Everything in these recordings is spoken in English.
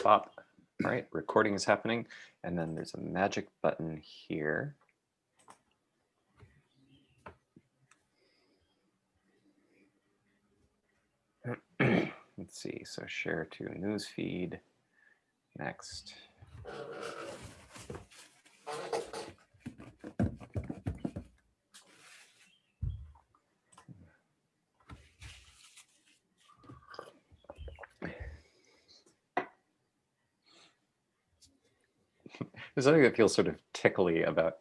Bop. All right, recording is happening. And then there's a magic button here. Let's see, so share to newsfeed. Next. There's something that feels sort of tickly about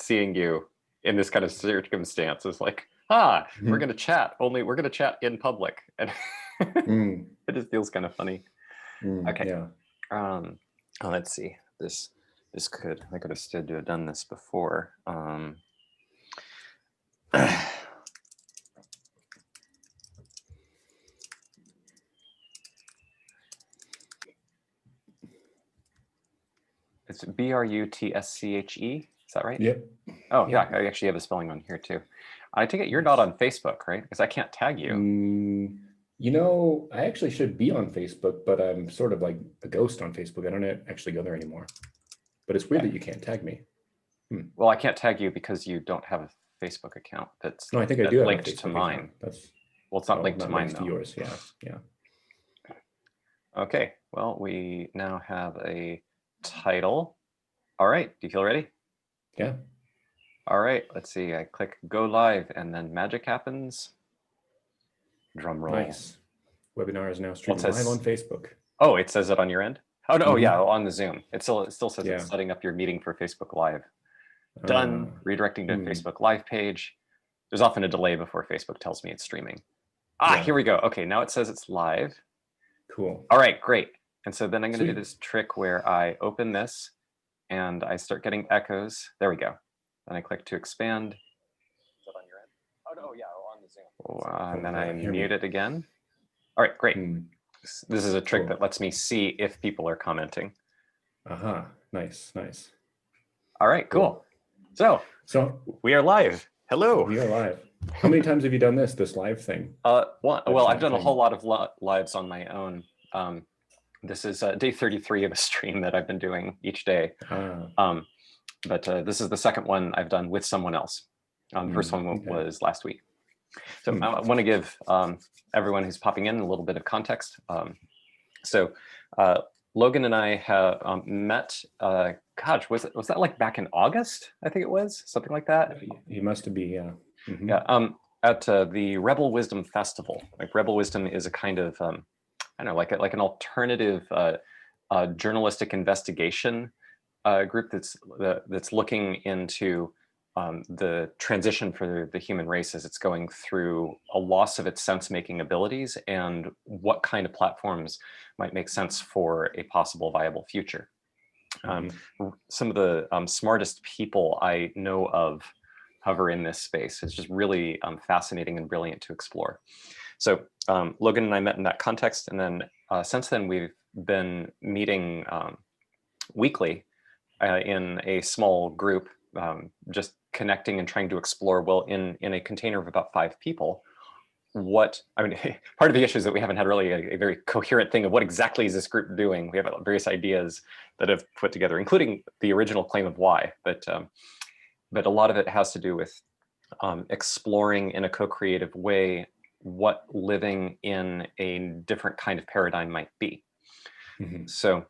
seeing you in this kind of circumstance. It's like, we're gonna chat. Only we're gonna chat in public, and it just feels kind of funny. Okay. Yeah. Let's see. I could have stood to have done this before. It's Brutsche. Is that right? Yep. Oh, yeah. I actually have a spelling on here too. I take it you're not on Facebook, right? Because I can't tag you. You know, I actually should be on Facebook, but I'm sort of like a ghost on Facebook. I don't actually go there anymore. But it's weird that you can't tag me. Well, I can't tag you because you don't have a Facebook account that's I think I do have linked a Facebook to mine. Account. That's well, it's not linked to mine, though. To yours, yeah. Okay, well, we now have a title. All right, do you feel ready? Yeah. All right, let's see. I click go live and then magic happens. Drum roll. Nice. Webinar is now streaming live on Facebook. Oh, it says it on your end? Oh, no, yeah, on the Zoom. It still says it's setting up your meeting for Facebook Live. Done, redirecting to Facebook Live page. There's often a delay before Facebook tells me it's streaming. Here we go. Okay, now it says it's live. Cool. All right, great. And so then I'm going to do this trick where I open this and I start getting echoes. There we go. Then I click to expand. Is that on your end? Oh, no, yeah, on the Zoom. And then I mute it again. All right, great. This is a trick that lets me see if people are commenting. Nice. All right, cool. So we are live. Hello. We are live. How many times have you done this live thing? Well, I've done a whole lot of lives on my own. This is day 33 of a stream that I've been doing each day. But this is the second one I've done with someone else. The first one was last week. So I want to give everyone who's popping in a little bit of context. Logan and I have met, was that like back in August? I think it was, something like that. You must be, yeah. Yeah, at the Rebel Wisdom Festival. Like Rebel Wisdom is a kind of, I don't know, like an alternative journalistic investigation group that's looking into the transition for the human race as it's going through a loss of its sense-making abilities and what kind of platforms might make sense for a possible viable future. Some of the smartest people I know of hover in this space. It's just really fascinating and brilliant to explore. So Logan and I met in that context, and then since then we've been meeting weekly in a small group, just connecting and trying to explore, well, in a container of about 5 people, part of the issue is that we haven't had really a very coherent thing of what exactly is this group doing. We have various ideas that have put together, including the original claim of why, but a lot of it has to do with exploring in a co-creative way what living in a different kind of paradigm might be. So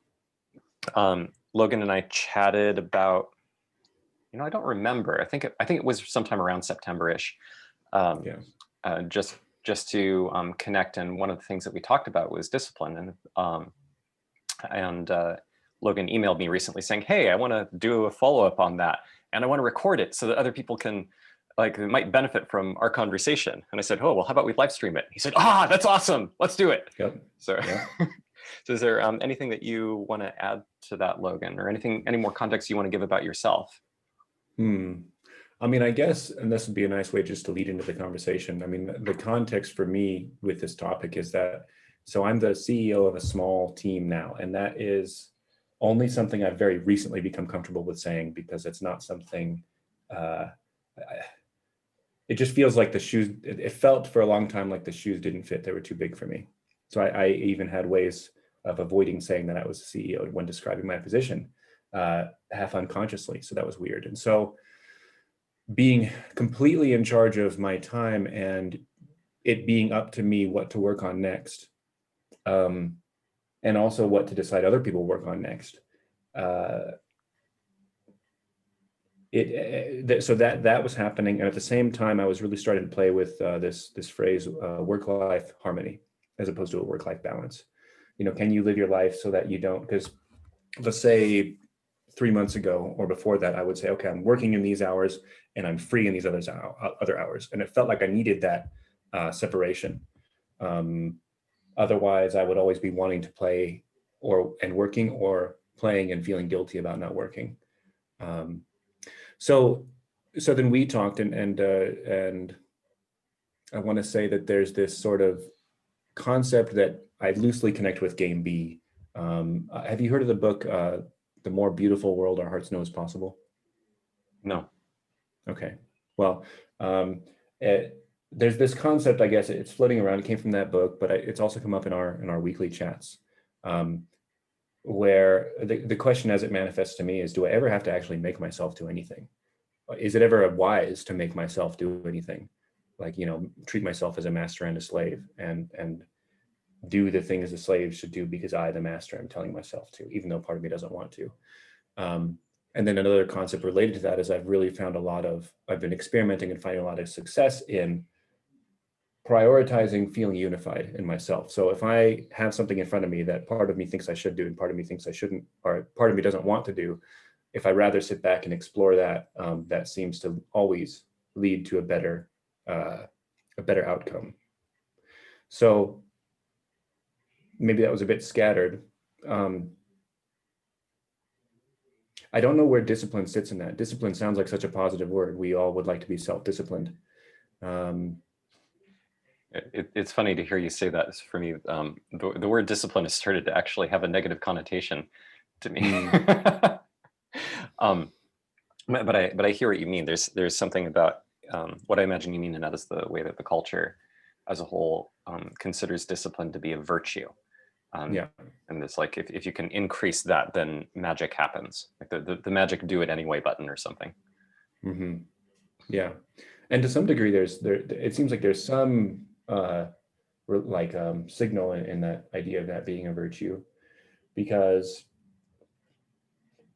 Logan and I chatted about, I don't remember. I think it was sometime around September-ish, just to connect. And one of the things that we talked about was discipline. And Logan emailed me recently saying, "Hey, I want to do a follow-up on that, and I want to record it so that other people can, might benefit from our conversation." And I said, "Oh, well, how about we live stream it?" He said, "That's awesome. Let's do it." Yep. So, so is there anything that you want to add to that, Logan, or any more context you want to give about yourself? I mean, I guess, and this would be a nice way just to lead into the conversation. I mean, the context for me with this topic is that, so I'm the CEO of a small team now, and that is only something I've very recently become comfortable with saying, because it's not something, it just feels like the shoes, it felt for a long time like the shoes didn't fit, they were too big for me. So I even had ways of avoiding saying that I was a CEO when describing my position, half unconsciously. So that was weird. And so being completely in charge of my time and it being up to me what to work on next, and also what to decide other people work on next. So that was happening, and at the same time, I was really starting to play with this phrase, work-life harmony, as opposed to a work-life balance. Can you live your life so that you don't? Because let's say 3 months ago or before that, I would say, okay, I'm working in these hours and I'm free in these other hours, and it felt like I needed that separation. Otherwise, I would always be wanting to play and working, or playing and feeling guilty about not working. So then we talked, and I want to say that there's this sort of concept that I loosely connect with Game B. Have you heard of the book, The More Beautiful World Our Hearts Know Is Possible? No. Okay. Well, there's this concept, I guess it's floating around. It came from that book, but it's also come up in our weekly chats, where the question as it manifests to me is, do I ever have to actually make myself do anything? Is it ever wise to make myself do anything? Like, treat myself as a master and a slave, and do the things the slave should do because I, the master, am telling myself to, even though part of me doesn't want to. And then another concept related to that is I've been experimenting and finding a lot of success in prioritizing feeling unified in myself. So if I have something in front of me that part of me thinks I should do and part of me thinks I shouldn't, or part of me doesn't want to do, if I rather sit back and explore that, that seems to always lead to a better outcome. So maybe that was a bit scattered. I don't know where discipline sits in that. Discipline sounds like such a positive word. We all would like to be self-disciplined. It's funny to hear you say that. For me, the word discipline has started to actually have a negative connotation to me. But I hear what you mean. There's something about what I imagine you mean, and that is the way that the culture as a whole considers discipline to be a virtue. Yeah. And it's like, if you can increase that, then magic happens, like the magic do it anyway button or something. Mm-hmm. Yeah. And to some degree, it seems like there's some signal in that idea of that being a virtue, because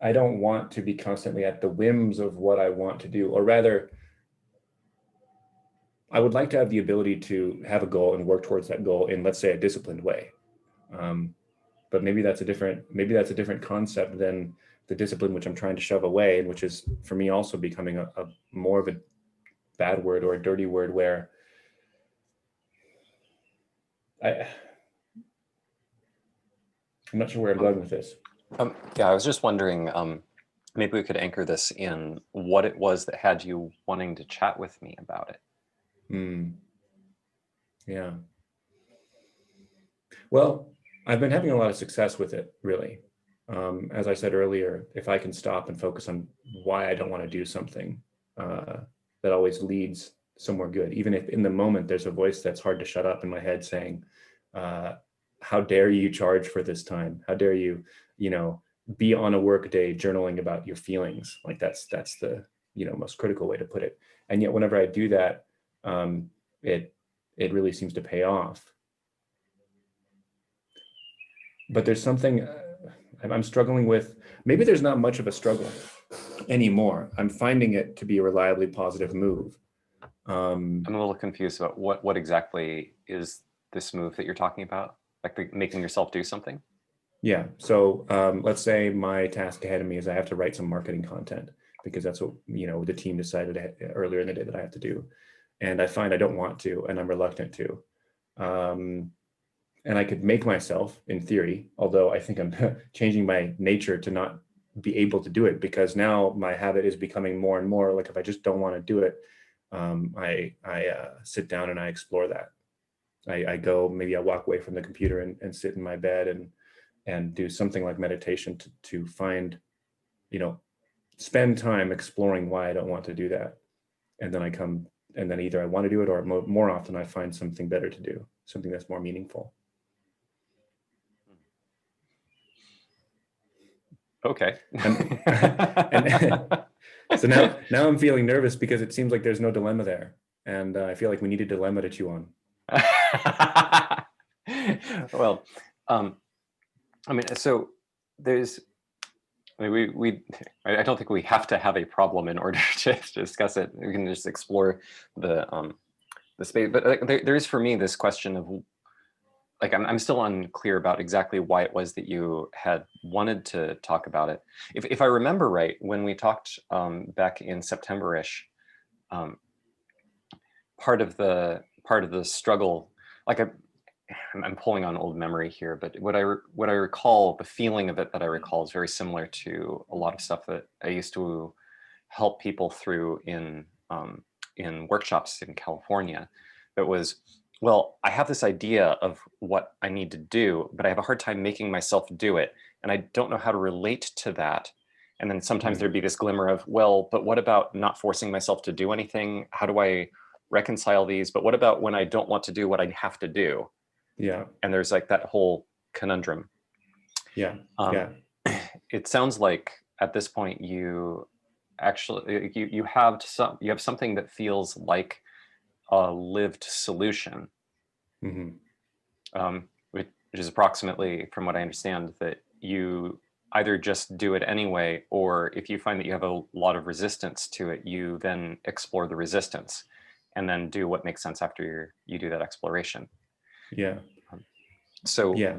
I don't want to be constantly at the whims of what I want to do, or rather, I would like to have the ability to have a goal and work towards that goal in, let's say, a disciplined way. But maybe that's a different concept than the discipline which I'm trying to shove away, and which is for me also becoming a more of a bad word or a dirty word, where I'm not sure where I'm going with this. Yeah, I was just wondering, maybe we could anchor this in what it was that had you wanting to chat with me about it. Yeah. Well, I've been having a lot of success with it, really. As I said earlier, if I can stop and focus on why I don't want to do something, that always leads somewhere good. Even if in the moment there's a voice that's hard to shut up in my head saying, how dare you charge for this time? How dare you, be on a work day journaling about your feelings? Like that's the, most critical way to put it. And yet whenever I do that, it really seems to pay off. But there's something I'm struggling with. Maybe there's not much of a struggle anymore. I'm finding it to be a reliably positive move. I'm a little confused about what exactly is this move that you're talking about, like making yourself do something? Yeah. So let's say my task ahead of me is I have to write some marketing content, because that's what, the team decided earlier in the day that I have to do. And I find I don't want to, and I'm reluctant to. And I could make myself, in theory, although I think I'm changing my nature to not be able to do it, because now my habit is becoming more and more like, if I just don't want to do it, I sit down and I explore that. I go, maybe I walk away from the computer and sit in my bed and do something like meditation to find, spend time exploring why I don't want to do that. And then and then either I want to do it, or more often I find something better to do, something that's more meaningful. Okay. And, and so now I'm feeling nervous because it seems like there's no dilemma there. And I feel like we need a dilemma to chew on. Well, I mean, so there's, I mean, I don't think we have to have a problem in order to discuss it. We can just explore the space. But like, there is for me this question of, like, I'm still unclear about exactly why it was that you had wanted to talk about it. If I remember right, when we talked back in September-ish, um, part of the struggle, like I'm pulling on old memory here, but what I recall, the feeling of it that I recall is very similar to a lot of stuff that I used to help people through in workshops in California. That was, well, I have this idea of what I need to do, but I have a hard time making myself do it, and I don't know how to relate to that. And then sometimes there'd be this glimmer of, well, but what about not forcing myself to do anything? How do I reconcile these? But what about when I don't want to do what I have to do? Yeah. And there's like that whole conundrum. Yeah. Um, Yeah. it sounds like at this point you actually you have something that feels like a lived solution, Mm-hmm. which is approximately, from what I understand, that you either just do it anyway, or if you find that you have a lot of resistance to it, you then explore the resistance and then do what makes sense after you do that exploration. Yeah. So Yeah.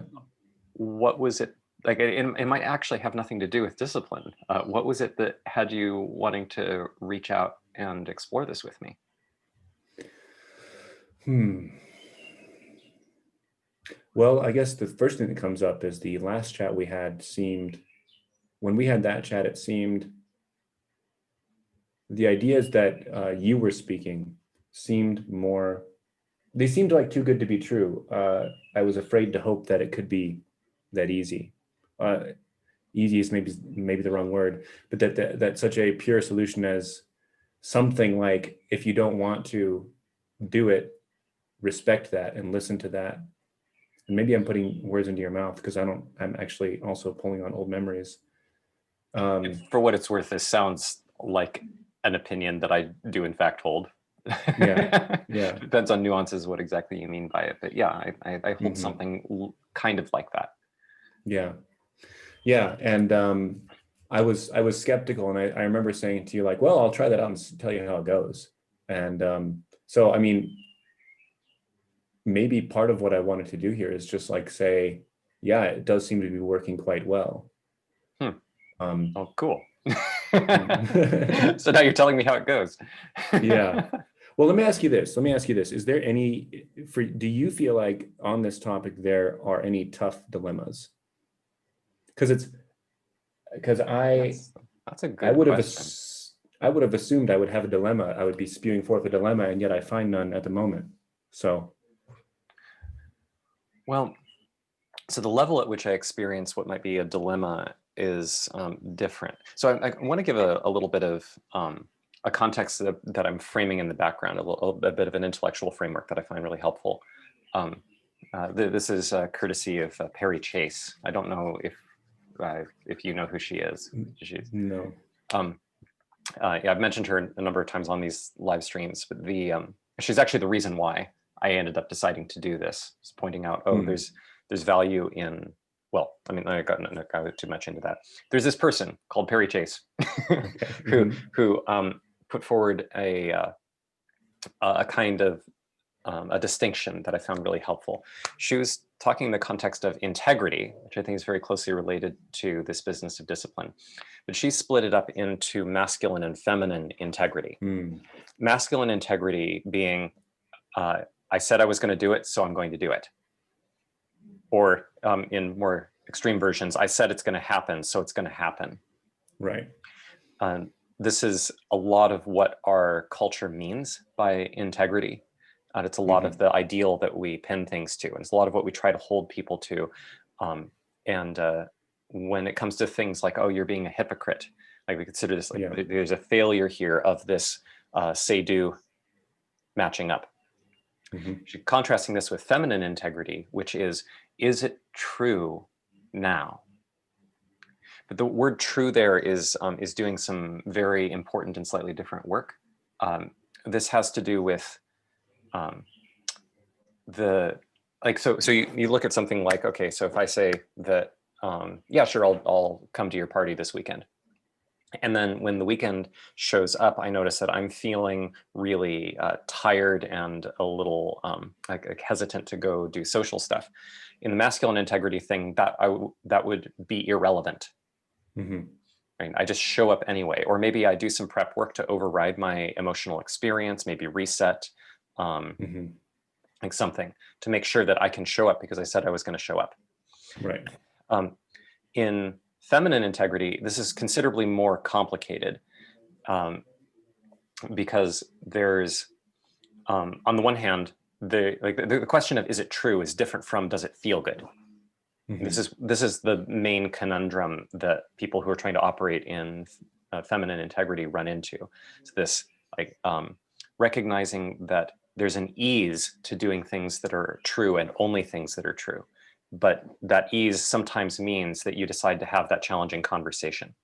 what was it like? It might actually have nothing to do with discipline. What was it that had you wanting to reach out and explore this with me? Well, I guess the first thing that comes up is the last chat we had when we had that chat, it seemed the ideas that you were speaking they seemed like too good to be true. I was afraid to hope that it could be that easy. Easy is maybe the wrong word, but that such a pure solution as something like, if you don't want to do it, respect that and listen to that. And maybe I'm putting words into your mouth because I'm actually also pulling on old memories. For what it's worth, this sounds like an opinion that I do in fact hold. Yeah. Yeah. Depends on nuances what exactly you mean by it, but yeah, I hold Mm-hmm. something kind of like that. Yeah. Yeah. And I was skeptical, and I remember saying to you, like, well, I'll try that out and tell you how it goes. And so I mean, maybe part of what I wanted to do here is just like say, yeah, it does seem to be working quite well. Oh, cool. Mm. So now you're telling me how it goes. Yeah. Well, let me ask you this. Is there do you feel like on this topic there are any tough dilemmas? Because That's a I good would have question. I would have assumed I would have a dilemma. I would be spewing forth a dilemma, and yet I find none at the moment. So, Well, so the level at which I experience what might be a dilemma is different. So I want to give a little bit of a context that I'm framing in the background, a bit of an intellectual framework that I find really helpful. This is courtesy of Perry Chase. I don't know if you know who she is. no. Yeah, I've mentioned her a number of times on these live streams, but she's actually the reason why I ended up deciding to do this. Just pointing out, oh, Hmm. there's value in, well, I mean, I got too much into that. There's this person called Perry Chase Okay. who put forward a kind of a distinction that I found really helpful. She was talking in the context of integrity, which I think is very closely related to this business of discipline. But she split it up into masculine and feminine integrity. Hmm. Masculine integrity being, I said I was going to do it, so I'm going to do it. Or in more extreme versions, I said it's going to happen, so it's going to happen. Right. This is a lot of what our culture means by integrity. It's a lot of the ideal that we pin things to, and it's a lot of what we try to hold people to. And when it comes to things like, oh, you're being a hypocrite, like we consider this like Yeah. there's a failure here of this say-do matching up. Contrasting this with feminine integrity, which is it true now? the word true there is doing some very important and slightly different work. This has to do with so you look at something like, okay, so if I say that, yeah, sure, I'll come to your party this weekend. And then when the weekend shows up, I notice that I'm feeling really tired and a little like hesitant to go do social stuff. In the masculine integrity thing, that would be irrelevant. Mm-hmm. Right? I just show up anyway, or maybe I do some prep work to override my emotional experience, maybe reset, Mm-hmm. like something to make sure that I can show up because I said I was going to show up. Right. In feminine integrity, this is considerably more complicated because there's, on the one hand, the question of is it true is different from does it feel good. Mm-hmm. This is the main conundrum that people who are trying to operate in feminine integrity run into. So this like recognizing that there's an ease to doing things that are true and only things that are true. But that ease sometimes means that you decide to have that challenging conversation.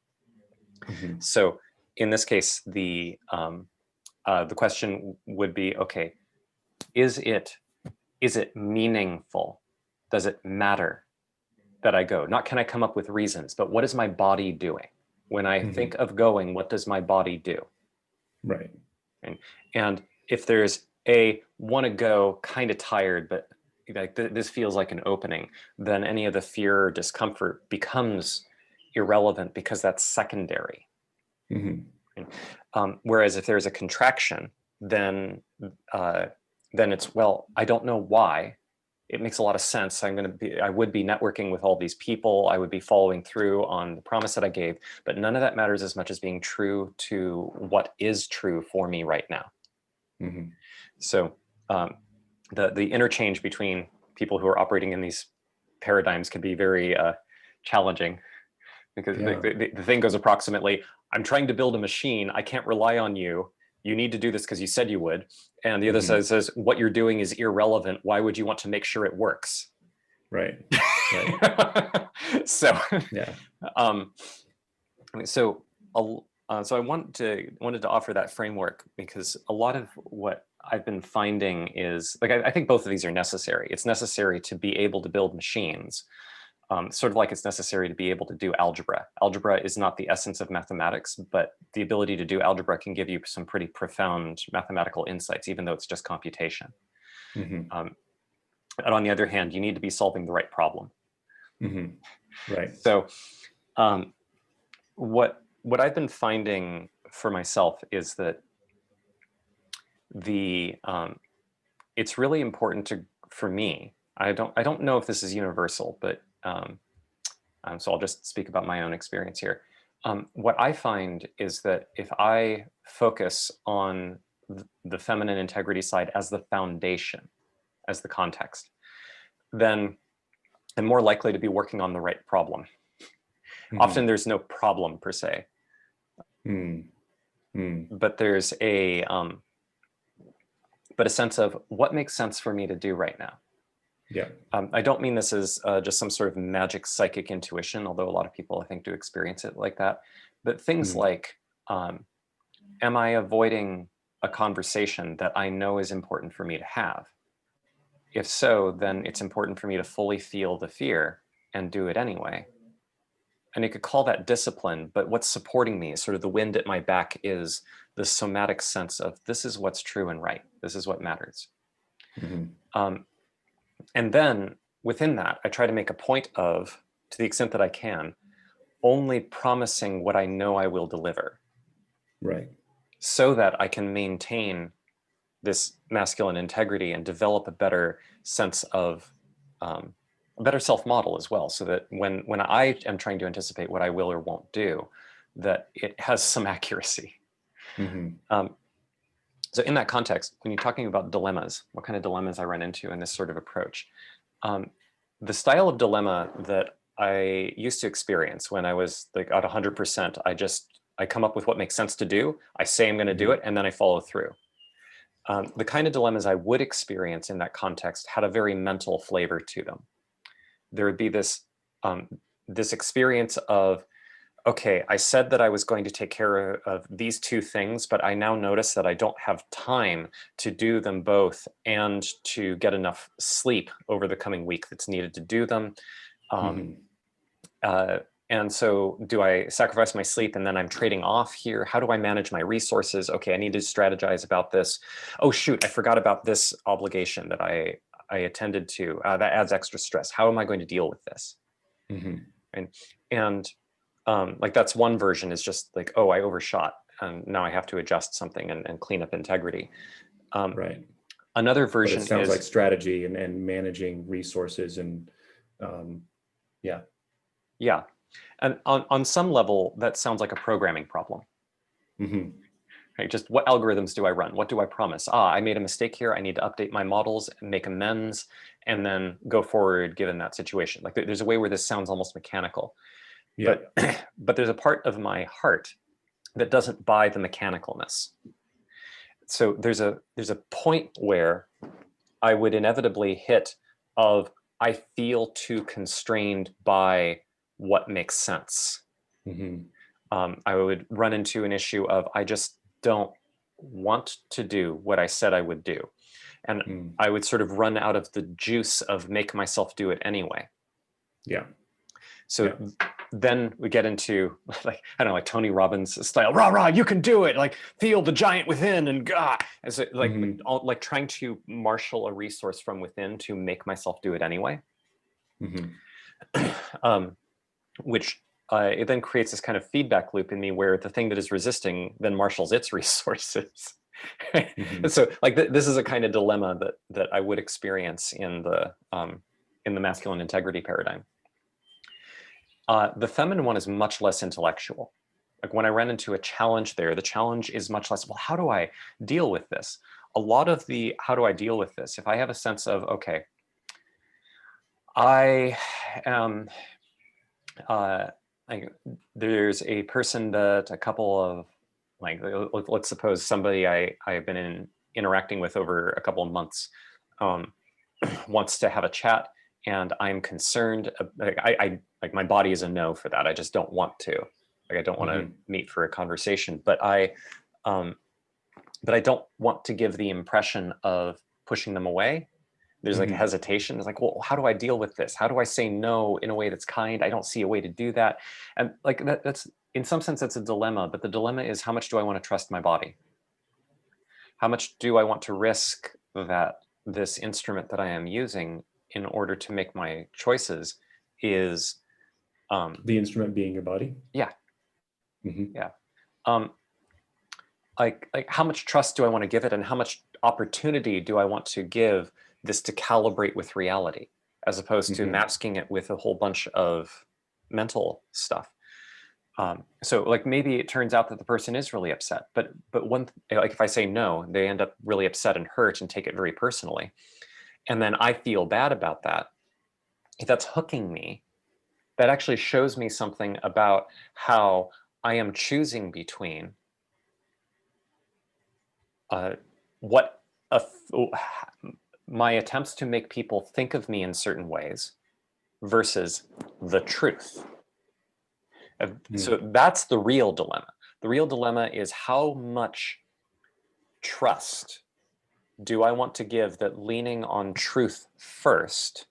Mm-hmm. So in this case, the question would be, okay, is it meaningful? Does it matter that I go? Not can I come up with reasons, but what is my body doing? When I Mm-hmm. think of going, what does my body do? Right. And if there's a want to go, kind of tired, but like this feels like an opening, then any of the fear or discomfort becomes irrelevant because that's secondary. Mm-hmm. Whereas if there's a contraction, then it's, well, I don't know why. It makes a lot of sense. I would be networking with all these people. I would be following through on the promise that I gave, but none of that matters as much as being true to what is true for me right now. Mm-hmm. So the interchange between people who are operating in these paradigms can be very challenging because the thing goes approximately, I'm trying to build a machine. I can't rely on you. You need to do this because you said you would. And the other says, what you're doing is irrelevant. Why would you want to make sure it works? Right. Right. So, yeah. So I wanted to offer that framework because a lot of what I've been finding is like I think both of these are necessary. It's necessary to be able to build machines, sort of like it's necessary to be able to do algebra. Algebra is not the essence of mathematics, but the ability to do algebra can give you some pretty profound mathematical insights, even though it's just computation. Mm-hmm. And on the other hand, you need to be solving the right problem. Mm-hmm. Right. So what I've been finding for myself is that it's really important for me. I don't know if this is universal, but so I'll just speak about my own experience here. What I find is that if I focus on the feminine integrity side as the foundation, as the context, then I'm more likely to be working on the right problem. Mm-hmm. Often there's no problem per se, but there's a sense of what makes sense for me to do right now. Yeah. I don't mean this as just some sort of magic psychic intuition, although a lot of people I think do experience it like that. But things like, am I avoiding a conversation that I know is important for me to have? If so, then it's important for me to fully feel the fear and do it anyway. And you could call that discipline, but what's supporting me, sort of the wind at my back, is the somatic sense of this is what's true and right. This is what matters. Mm-hmm. And then within that, I try to make a point of, to the extent that I can, only promising what I know I will deliver. Right. So that I can maintain this masculine integrity and develop a better sense of a better self-model as well. So that when I am trying to anticipate what I will or won't do, that it has some accuracy. Mm-hmm. So in that context, when you're talking about dilemmas, what kind of dilemmas I run into in this sort of approach, the style of dilemma that I used to experience when I was like at 100%, I come up with what makes sense to do. I say I'm going to do it, and then I follow through. The kind of dilemmas I would experience in that context had a very mental flavor to them. There would be this experience of okay, I said that I was going to take care of these two things, but I now notice that I don't have time to do them both and to get enough sleep over the coming week that's needed to do them. Mhm. Uh, and so do I sacrifice my sleep and then I'm trading off here? How do I manage my resources? Okay, I need to strategize about this. Oh shoot, I forgot about this obligation that I attended to. That adds extra stress. How am I going to deal with this? Mhm. And like that's one version, is just like, oh, I overshot and now I have to adjust something and clean up integrity. Um, Right. Another But it version sounds like is, strategy and managing resources and um, yeah. yeah. And on some level, that sounds like a programming problem. Mhm. Right? Just what algorithms do I run? What do I promise? I made a mistake here. I need to update my models and make amends and then go forward given that situation. Like there's a way where this sounds almost mechanical, Yeah. but but there's a part of my heart that doesn't buy the mechanicalness. So there's a point where I would inevitably hit of I feel too constrained by what makes sense. Mhm. I would run into an issue of I just don't want to do what I said I would do. And Mm. I would sort of run out of the juice of make myself do it anyway. Yeah. So Yeah. then we get into like, I don't know, like Tony Robbins style, rah, rah, you can do it. Like feel the giant within and God, as it, Mhm. like trying to marshal a resource from within to make myself do it anyway. Mhm. um, which it then creates this kind of feedback loop in me where the thing that is resisting then marshals its resources. And Mhm. so like this is a kind of dilemma that I would experience in the masculine integrity paradigm. The feminine one is much less intellectual. Like when I ran into a challenge there, the challenge is much less, well, how do I deal with this? A lot of the how do I deal with this? If I have a sense of, okay, I am uh, like there's a person that a couple of like let's suppose somebody I've been interacting with over a couple of months um, wants to have a chat and I'm concerned like I like my body is a no for that. I just don't want to. Like I don't want to Mhm. meet for a conversation, um, but I don't want to give the impression of pushing them away. There's like Mhm. hesitation. It's like, well, how do I deal with this? How do I say no in a way that's kind? I don't see a way to do that. And like that's in some sense that's a dilemma, but the dilemma is how much do I want to trust my body? How much do I want to risk that this instrument that I am using in order to make my choices is The instrument being your body. yeah, Mhm. yeah. Um like how much trust do I want to give it and how much opportunity do I want to give this to calibrate with reality as opposed to Mhm. masking it with a whole bunch of mental stuff. So like maybe it turns out that the person is really upset, but like if I say no, they end up really upset and hurt and take it very personally. And then I feel bad about that. If that's hooking me, that actually shows me something about how I am choosing between uh, what a, my attempts to make people think of me in certain ways versus the truth. So Mm. that's the real dilemma. The real dilemma is how much trust do I want to give that leaning on truth first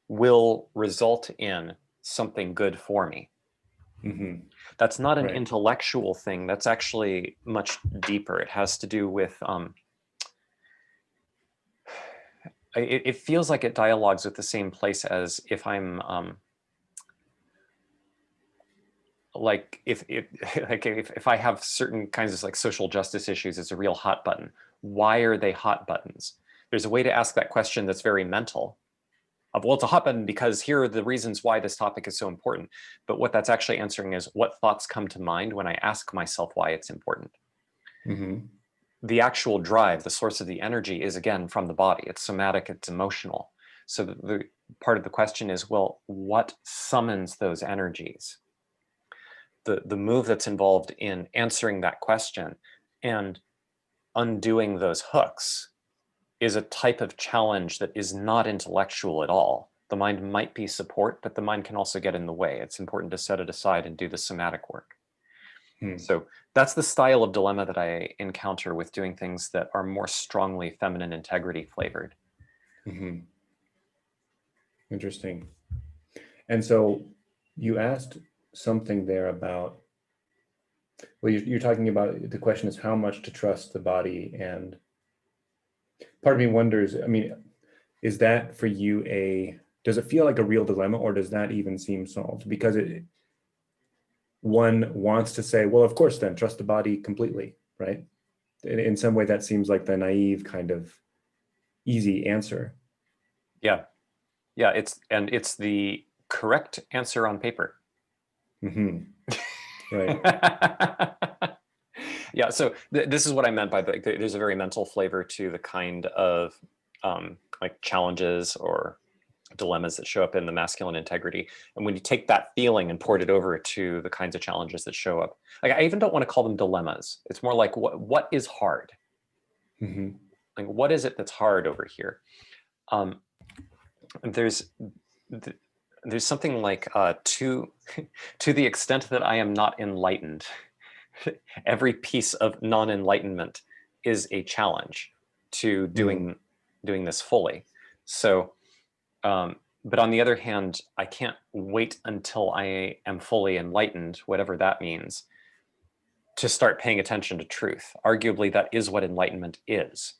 will result in something good for me. Mhm. That's not an Right. intellectual thing. That's actually much deeper. It has to do with it feels like it dialogues with the same place as if I'm like if like if I have certain kinds of like social justice issues, it's a real hot button. Why are they hot buttons? There's a way to ask that question that's very mental. Of, well, it's a hot button because here are the reasons why this topic is so important. But what that's actually answering is what thoughts come to mind when I ask myself why it's important. Mhm. The actual drive, the source of the energy is again from the body. It's somatic, it's emotional. So the part of the question is, well, what summons those energies? The move that's involved in answering that question and undoing those hooks is a type of challenge that is not intellectual at all. The mind might be support, but the mind can also get in the way. It's important to set it aside and do the somatic work. So that's the style of dilemma that I encounter with doing things that are more strongly feminine integrity flavored. Interesting. And so you asked something there about, well, you're talking about, the question is how much to trust the body. And part of me wonders, I mean, is that for you does it feel like a real dilemma, or does that even seem solved? Because one wants to say, well, of course, then trust the body completely, right? In some way, that seems like the naive kind of easy answer. Yeah. It's the correct answer on paper. Right. Yeah, so this is what I meant by there's a very mental flavor to the kind of like challenges or dilemmas that show up in the masculine integrity. And when you take that feeling and port it over to the kinds of challenges that show up, like I even don't want to call them dilemmas. It's more like what is hard? Like what is it that's hard over here? There's something like to the extent that I am not enlightened, every piece of non-enlightenment is a challenge to doing this fully. So, but on the other hand, I can't wait until I am fully enlightened, whatever that means, to start paying attention to truth. Arguably, that is what enlightenment is.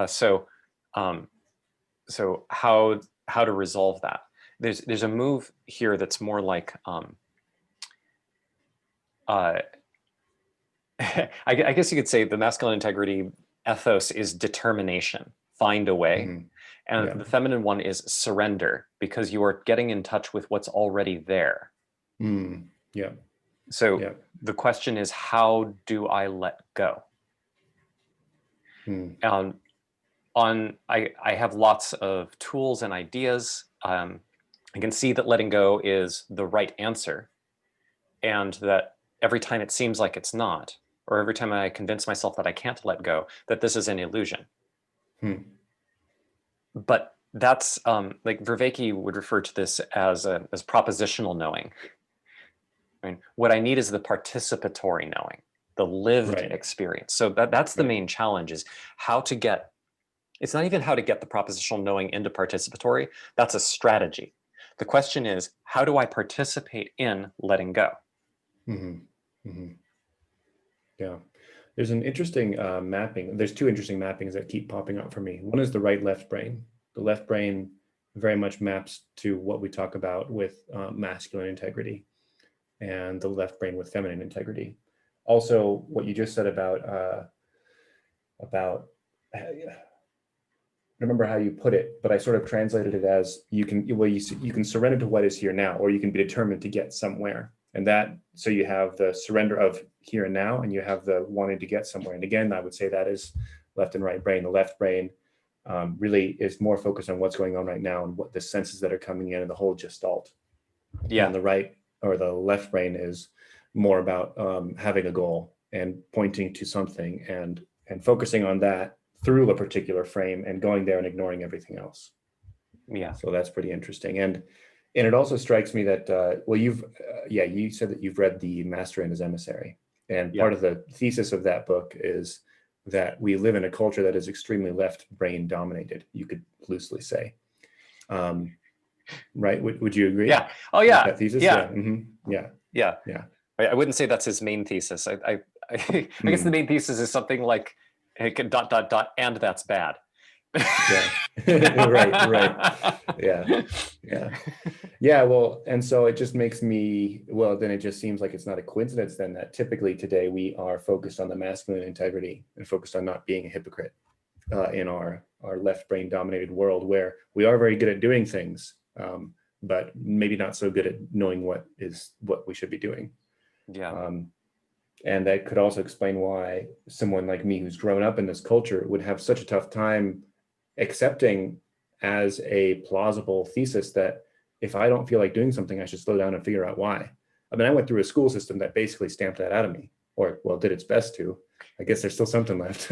So how to resolve that? There's a move here that's more like I guess you could say the masculine integrity ethos is determination, find a way. And the feminine one is surrender, because you are getting in touch with what's already there. So the question is, how do I let go? I have lots of tools and ideas. I can see that letting go is the right answer, and that every time it seems like it's not, or every time I convince myself that I can't let go, that this is an illusion. But that's like Vervaeke would refer to this as propositional knowing. I mean, what I need is the participatory knowing, the lived experience. So that's the main challenge, is how to get, it's not even how to get the propositional knowing into participatory. That's a strategy. The question is, how do I participate in letting go? Yeah. There's an interesting mapping. There's two interesting mappings that keep popping up for me. One is the right-left brain. The left brain very much maps to what we talk about with masculine integrity, and the left brain with feminine integrity. Also, what you just said about I remember how you put it, but I sort of translated it as you can surrender to what is here now, or you can be determined to get somewhere. And that, so you have the surrender of here and now, and you have the wanting to get somewhere. And again, I would say that is left and right brain. The left brain really is more focused on what's going on right now and what the senses that are coming in and the whole gestalt. And the right, or the left brain, is more about having a goal and pointing to something and focusing on that through a particular frame and going there and ignoring everything else. So that's pretty interesting. And it also strikes me that, well, you said that you've read The Master and His Emissary. And part of the thesis of that book is that we live in a culture that is extremely left brain dominated, you could loosely say. Right? Would you agree? Yeah. Oh, yeah. That thesis? Yeah. Yeah. I wouldn't say that's his main thesis. I guess the main thesis is something like and that's bad. Right. Yeah. Well, and so it just makes me, well, then it just seems like it's not a coincidence then that typically today we are focused on the masculine integrity and focused on not being a hypocrite in our left brain dominated world, where we are very good at doing things, but maybe not so good at knowing what we should be doing. And that could also explain why someone like me who's grown up in this culture would have such a tough time accepting as a plausible thesis that if I don't feel like doing something, I should slow down and figure out why. I mean, I went through a school system that basically stamped that out of me, or, well, did its best to. I guess there's still something left.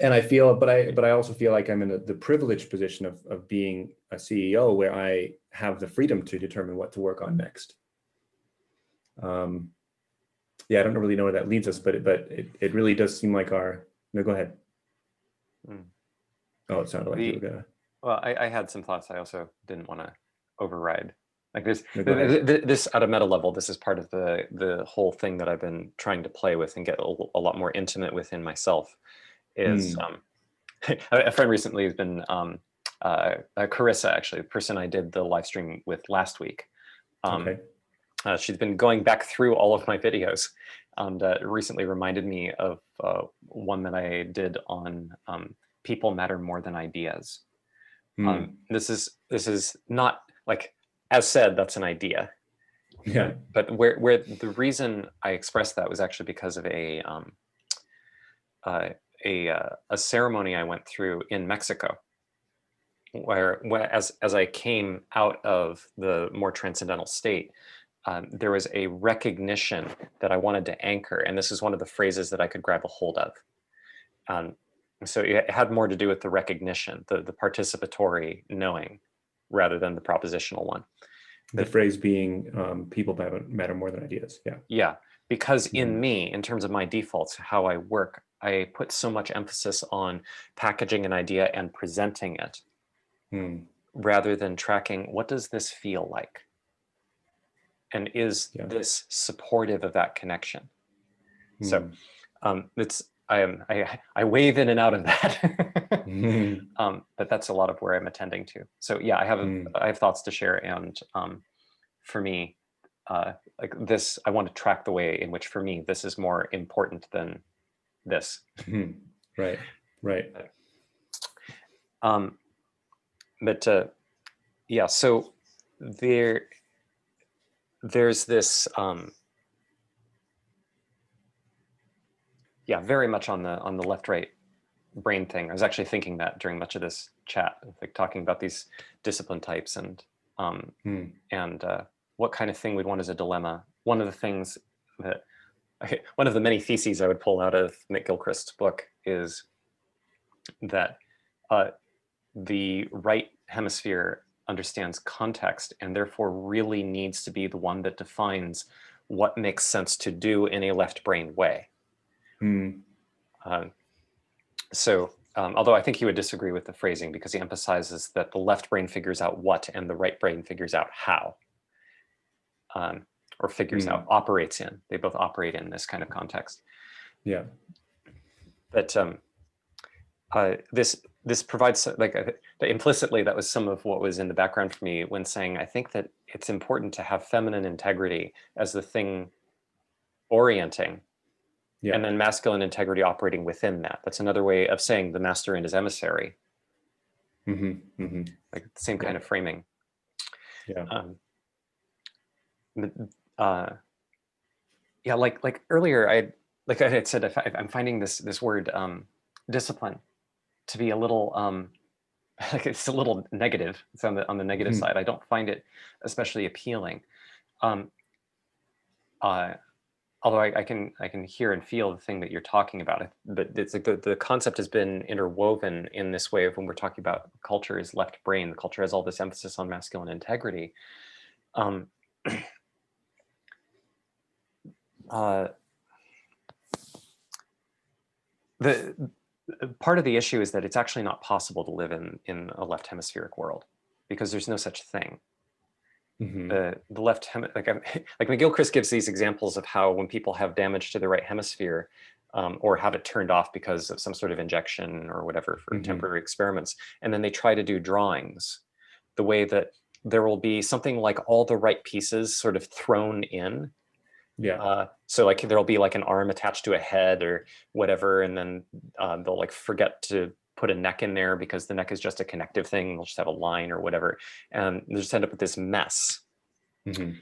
And I feel, but I also feel like I'm in the privileged position of being a CEO where I have the freedom to determine what to work on next. Yeah, I don't really know where that leads us, but it really does seem like our, no, go ahead. Mm. Oh, it sounded like you were gonna. Well, I had some thoughts. I also didn't want to override. Like this, No, go ahead. this at a meta level, this is part of the whole thing that I've been trying to play with and get a lot more intimate within myself. Is a friend recently has been Carissa, actually, the person I did the live stream with last week. Okay. She's been going back through all of my videos and recently reminded me of one that I did on people matter more than ideas. This is not like, as said, that's an idea. Yeah. But where the reason I expressed that was actually because of a ceremony I went through in Mexico, where as I came out of the more transcendental state, there was a recognition that I wanted to anchor, and this is one of the phrases that I could grab a hold of. So it had more to do with the recognition, the participatory knowing, rather than the propositional one. The phrase being people matter more than ideas. Yeah. Yeah, because in me, in terms of my defaults, how I work, I put so much emphasis on packaging an idea and presenting it, rather than tracking, what does this feel like? And is this supportive of that connection? So it's I wave in and out of that, but that's a lot of where I'm attending to. So yeah, I have thoughts to share, and for me, like this, I want to track the way in which, for me, this is more important than this. Right. But yeah, so there's this yeah, very much on the left-right brain thing. I was actually thinking that during much of this chat, like talking about these discipline types and what kind of thing we'd want as a dilemma. One of the things that one of the many theses I would pull out of Mick Gilchrist's book is that the right hemisphere understands context and therefore really needs to be the one that defines what makes sense to do in a left brain way. So although I think he would disagree with the phrasing, because he emphasizes that the left brain figures out what and the right brain figures out how, or figures out, operates in. They both operate in this kind of context. Yeah. But this provides, like, implicitly, that was some of what was in the background for me when saying I think that it's important to have feminine integrity as the thing orienting, and then masculine integrity operating within that. That's another way of saying the master and his emissary. Like the same kind of framing. Yeah. Yeah, like earlier, I had said, I'm finding this word discipline to be a little like, it's a little negative. It's on the negative side. I don't find it especially appealing. Although I can hear and feel the thing that you're talking about, but it's like the concept has been interwoven in this way of when we're talking about culture is left brain. The culture has all this emphasis on masculine integrity. The part of the issue is that it's actually not possible to live in a left hemispheric world, because there's no such thing. The left like McGilchrist gives these examples of how when people have damage to the right hemisphere, or have it turned off because of some sort of injection or whatever for temporary experiments, and then they try to do drawings, the way that there will be something like all the right pieces sort of thrown in. So like there'll be like an arm attached to a head or whatever, and then they'll like forget to put a neck in there because the neck is just a connective thing. They'll just have a line or whatever, and they just end up with this mess. Like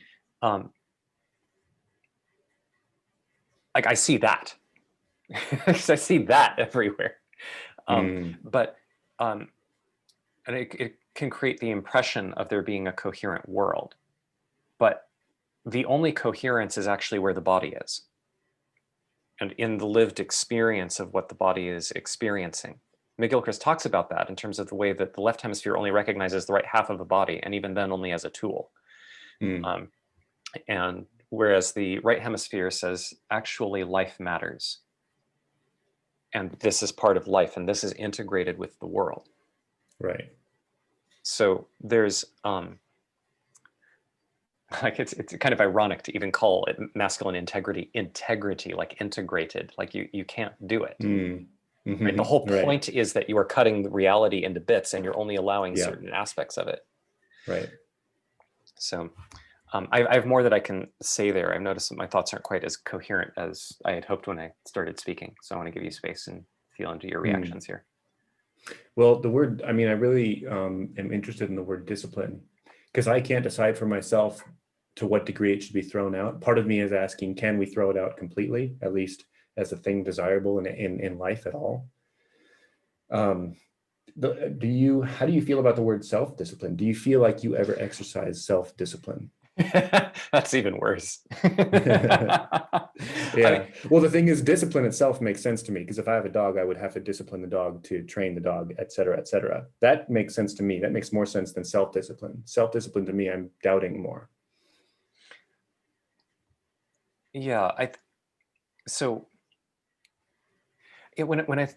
I see that. I see that everywhere. But and it can create the impression of there being a coherent world, but the only coherence is actually where the body is. and in the lived experience of what the body is experiencing. McGilchrist talks about that in terms of the way that the left hemisphere only recognizes the right half of the body, and even then only as a tool. Mm. And whereas the right hemisphere says, actually, life matters. And this is part of life, and this is integrated with the world. Right. So there's, like it's kind of ironic to even call it masculine integrity, like integrated, like you can't do it. Mm. Mm-hmm. Right? The whole Right. point is that you are cutting the reality into bits and you're only allowing Yeah. certain aspects of it. Right. So I have more that I can say there. I've noticed that my thoughts aren't quite as coherent as I had hoped when I started speaking. So I want to give you space and feel into your reactions here. Well, the word, I mean, I really am interested in the word discipline, because I can't decide for myself to what degree it should be thrown out. Part of me is asking, can we throw it out completely, at least as a thing desirable in life at all? How do you feel about the word self-discipline? Do you feel like you ever exercise self-discipline? That's even worse. Yeah. Well, the thing is, discipline itself makes sense to me, because if I have a dog, I would have to discipline the dog to train the dog, et cetera, et cetera. That makes sense to me. That makes more sense than self-discipline. Self-discipline to me, I'm doubting more. Yeah, so when I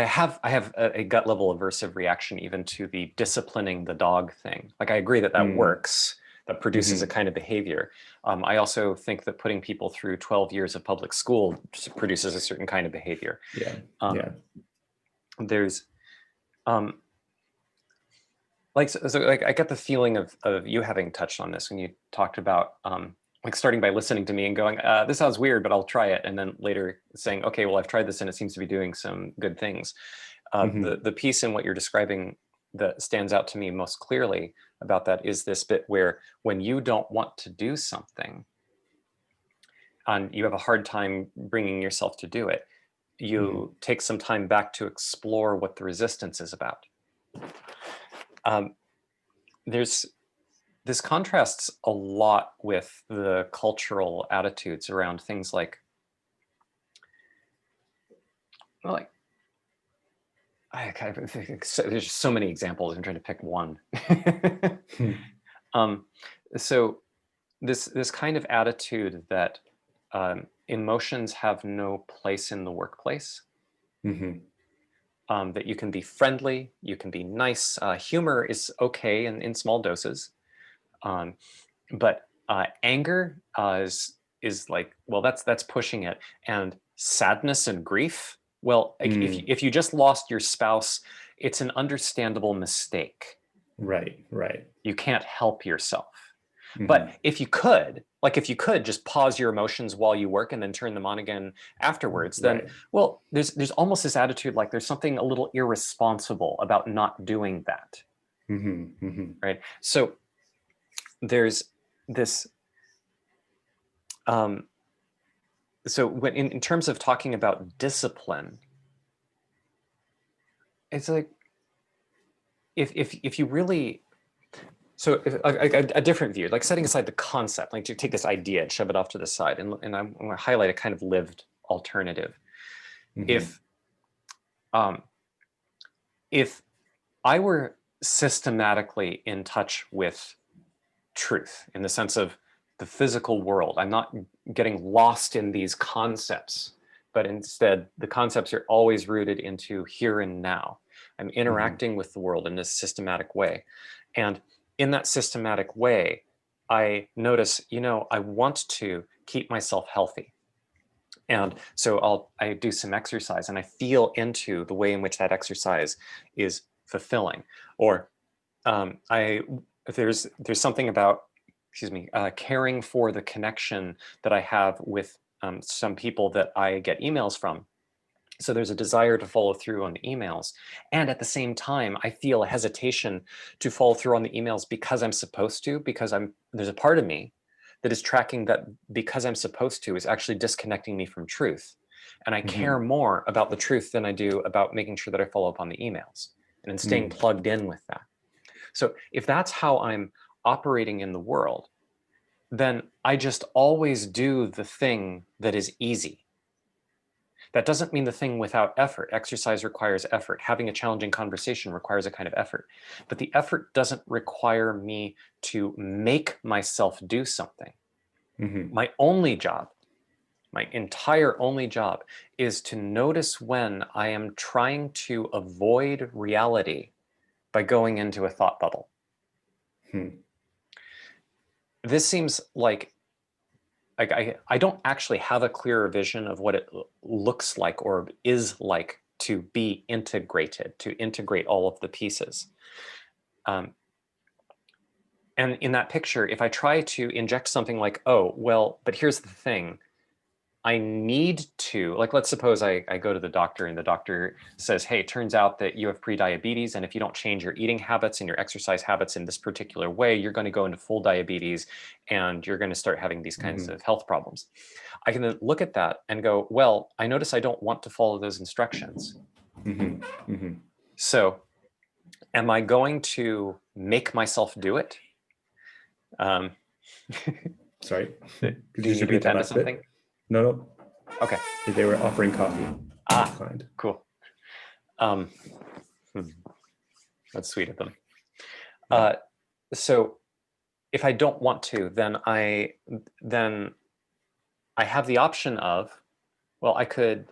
have a gut level aversive reaction even to the disciplining the dog thing. Like I agree that works, that produces a kind of behavior. I also think that putting people through 12 years of public school produces a certain kind of behavior. Yeah. There's like I get the feeling of you having touched on this when you talked about like starting by listening to me and going, this sounds weird, but I'll try it. And then later saying, okay, well, I've tried this and it seems to be doing some good things. The piece in what you're describing that stands out to me most clearly about that is this bit where when you don't want to do something and you have a hard time bringing yourself to do it, you take some time back to explore what the resistance is about. This contrasts a lot with the cultural attitudes around things like, well, like there's so many examples. I'm trying to pick one. So this kind of attitude that emotions have no place in the workplace. That you can be friendly, you can be nice. Humor is okay in small doses. But anger is like, well, that's pushing it. And sadness and grief, well, if you just lost your spouse, it's an understandable mistake. Right. You can't help yourself. But if you could just pause your emotions while you work and then turn them on again afterwards, then, well, there's almost this attitude like there's something a little irresponsible about not doing that. Right? So there's this, so when in terms of talking about discipline, it's like, if you really, so a different view, like setting aside the concept, like to take this idea and shove it off to the side, and I'm going to highlight a kind of lived alternative. If I were systematically in touch with truth in the sense of the physical world, I'm not getting lost in these concepts, but instead the concepts are always rooted into here and now. I'm interacting with the world in this systematic way. And in that systematic way, I notice, I want to keep myself healthy. And so I do some exercise and I feel into the way in which that exercise is fulfilling. Or there's something about, caring for the connection that I have with some people that I get emails from. So there's a desire to follow through on the emails. And at the same time, I feel a hesitation to follow through on the emails because I'm supposed to, because there's a part of me that is tracking that because I'm supposed to is actually disconnecting me from truth. And I care more about the truth than I do about making sure that I follow up on the emails and staying plugged in with that. So if that's how I'm operating in the world, then I just always do the thing that is easy. That doesn't mean the thing without effort. Exercise requires effort. Having a challenging conversation requires a kind of effort. But the effort doesn't require me to make myself do something. My only job, my entire only job, is to notice when I am trying to avoid reality by going into a thought bubble. This seems like I don't actually have a clearer vision of what it looks like or is like to be integrated, to integrate all of the pieces. And in that picture, if I try to inject something like, oh, well, but here's the thing, I need to, like, let's suppose I go to the doctor and the doctor says, hey, it turns out that you have prediabetes, and if you don't change your eating habits and your exercise habits in this particular way, you're going to go into full diabetes and you're going to start having these kinds of health problems. I can then look at that and go, well, I notice I don't want to follow those instructions. So am I going to make myself do it? Sorry. Do you need to attend to something? No. Okay. They were offering coffee. Cool. That's sweet of them. So if I don't want to, then I have the option of, well, I could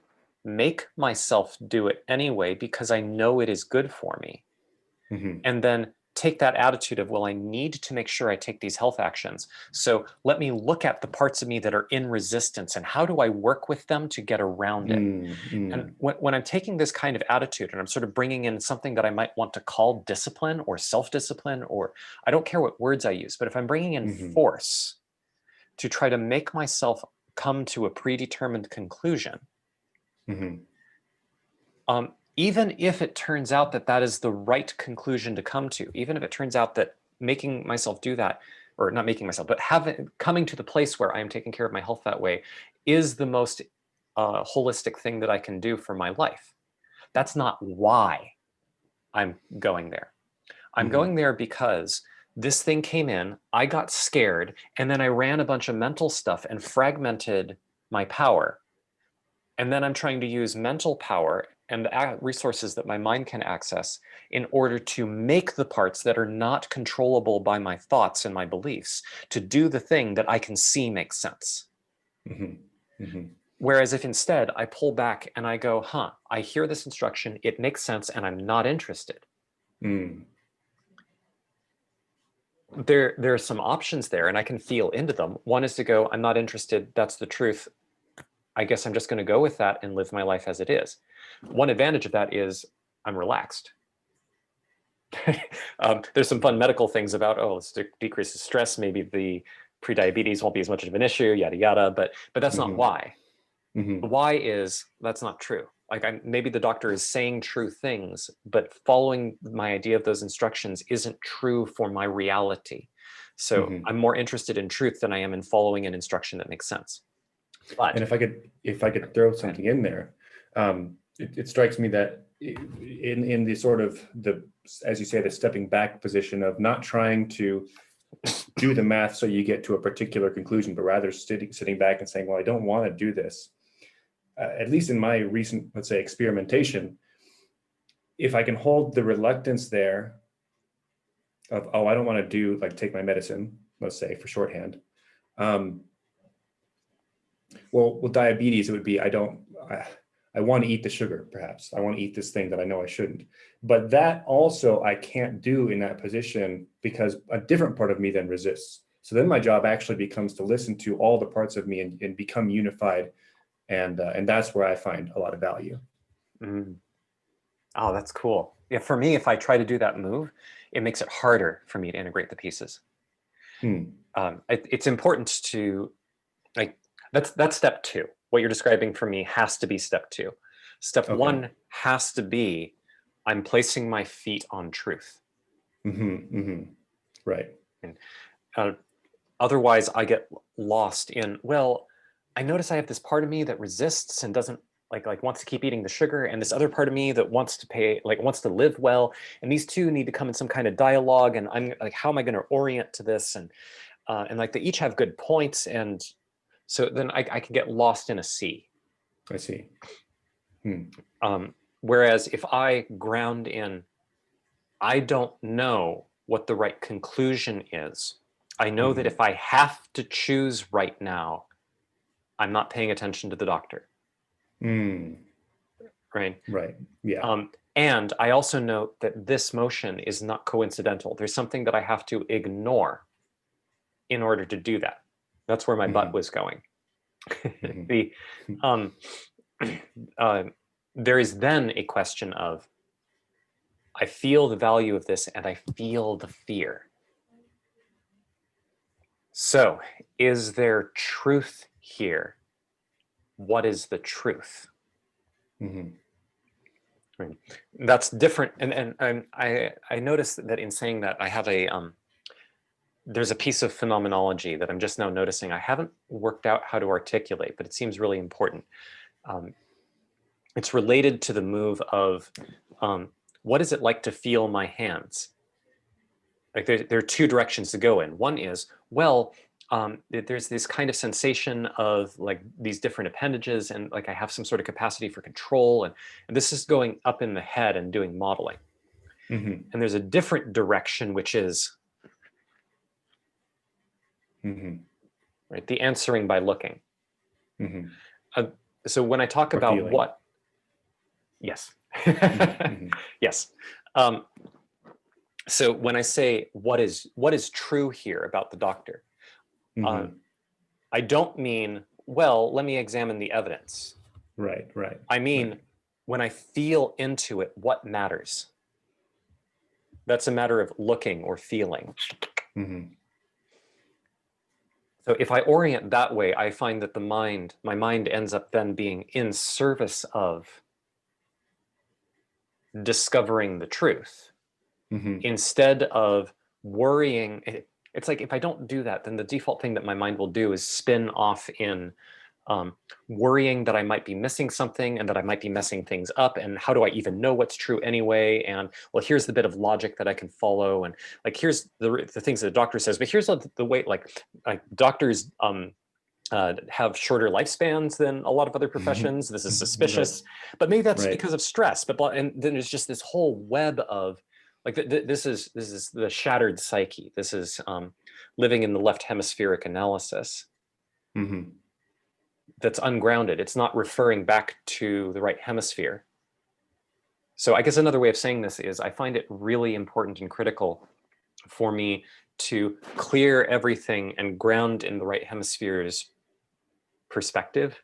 make myself do it anyway because I know it is good for me. And then take that attitude of, well, I need to make sure I take these health actions. So let me look at the parts of me that are in resistance and how do I work with them to get around it? And when I'm taking this kind of attitude and I'm sort of bringing in something that I might want to call discipline or self-discipline, or I don't care what words I use, but if I'm bringing in force to try to make myself come to a predetermined conclusion, even if it turns out that that is the right conclusion to come to, even if it turns out that making myself do that, or not making myself, but coming to the place where I am taking care of my health that way is the most holistic thing that I can do for my life. That's not why I'm going there. I'm going there because this thing came in, I got scared, and then I ran a bunch of mental stuff and fragmented my power. And then I'm trying to use mental power and resources that my mind can access in order to make the parts that are not controllable by my thoughts and my beliefs to do the thing that I can see makes sense. Whereas if instead I pull back and I go, I hear this instruction, it makes sense, and I'm not interested. There are some options there, and I can feel into them. One is to go, I'm not interested, that's the truth. I guess I'm just going to go with that and live my life as it is. One advantage of that is I'm relaxed. There's some fun medical things about, let's decrease the stress. Maybe the prediabetes won't be as much of an issue, yada, yada. But that's not why. The why is that's not true. Like maybe the doctor is saying true things, but following my idea of those instructions isn't true for my reality. So I'm more interested in truth than I am in following an instruction that makes sense. But, and if I could throw something in there, it strikes me that in the sort of as you say, the stepping back position of not trying to do the math so you get to a particular conclusion, but rather sitting back and saying, well, I don't want to do this. At least in my recent, let's say, experimentation, if I can hold the reluctance there of, I don't want to take my medicine, let's say, for shorthand. Well, with diabetes, it would be, I want to eat the sugar, perhaps. I want to eat this thing that I know I shouldn't. But that also I can't do in that position because a different part of me then resists. So then my job actually becomes to listen to all the parts of me and become unified. And that's where I find a lot of value. Oh, that's cool. Yeah, for me, if I try to do that move, it makes it harder for me to integrate the pieces. It's important to, that's step two. What you're describing for me has to be step two. Step one has to be, I'm placing my feet on truth. Right. And, otherwise, I get lost in, well, I notice I have this part of me that resists and doesn't wants to keep eating the sugar, and this other part of me that wants to live well, and these two need to come in some kind of dialogue, and I'm like, how am I going to orient to this? And they each have good points, and so then I can get lost in a sea. I see. Whereas if I ground in, I don't know what the right conclusion is. I know that if I have to choose right now, I'm not paying attention to the doctor. Right. Right. Yeah. And I also note that this motion is not coincidental. There's something that I have to ignore in order to do that. That's where my butt was going. The there is then a question of, I feel the value of this and I feel the fear. So, is there truth here? What is the truth? Right. That's different, and I noticed that in saying that I have a there's a piece of phenomenology that I'm just now noticing I haven't worked out how to articulate, but it seems really important. It's related to the move of what is it like to feel my hands? Like there are two directions to go in. One is, well, there's this kind of sensation of like these different appendages, and like I have some sort of capacity for control, and this is going up in the head and doing modeling. And there's a different direction, which is right, the answering by looking. So when I talk about feeling. what, yes, yes. So when I say what is true here about the doctor, I don't mean, well, let me examine the evidence. Right. I mean, when I feel into it, what matters? That's a matter of looking or feeling. So if I orient that way, I find that my mind ends up then being in service of discovering the truth instead of worrying. It's like if I don't do that, then the default thing that my mind will do is spin off in worrying that I might be missing something and that I might be messing things up. And how do I even know what's true anyway? And well, here's the bit of logic that I can follow. And like, here's the things that the doctor says, but here's the way, like doctors have shorter lifespans than a lot of other professions. This is suspicious, but maybe that's because of stress. And then there's just this whole web of like, this is the shattered psyche. This is living in the left hemispheric analysis. That's ungrounded. It's not referring back to the right hemisphere. So I guess another way of saying this is I find it really important and critical for me to clear everything and ground in the right hemisphere's perspective,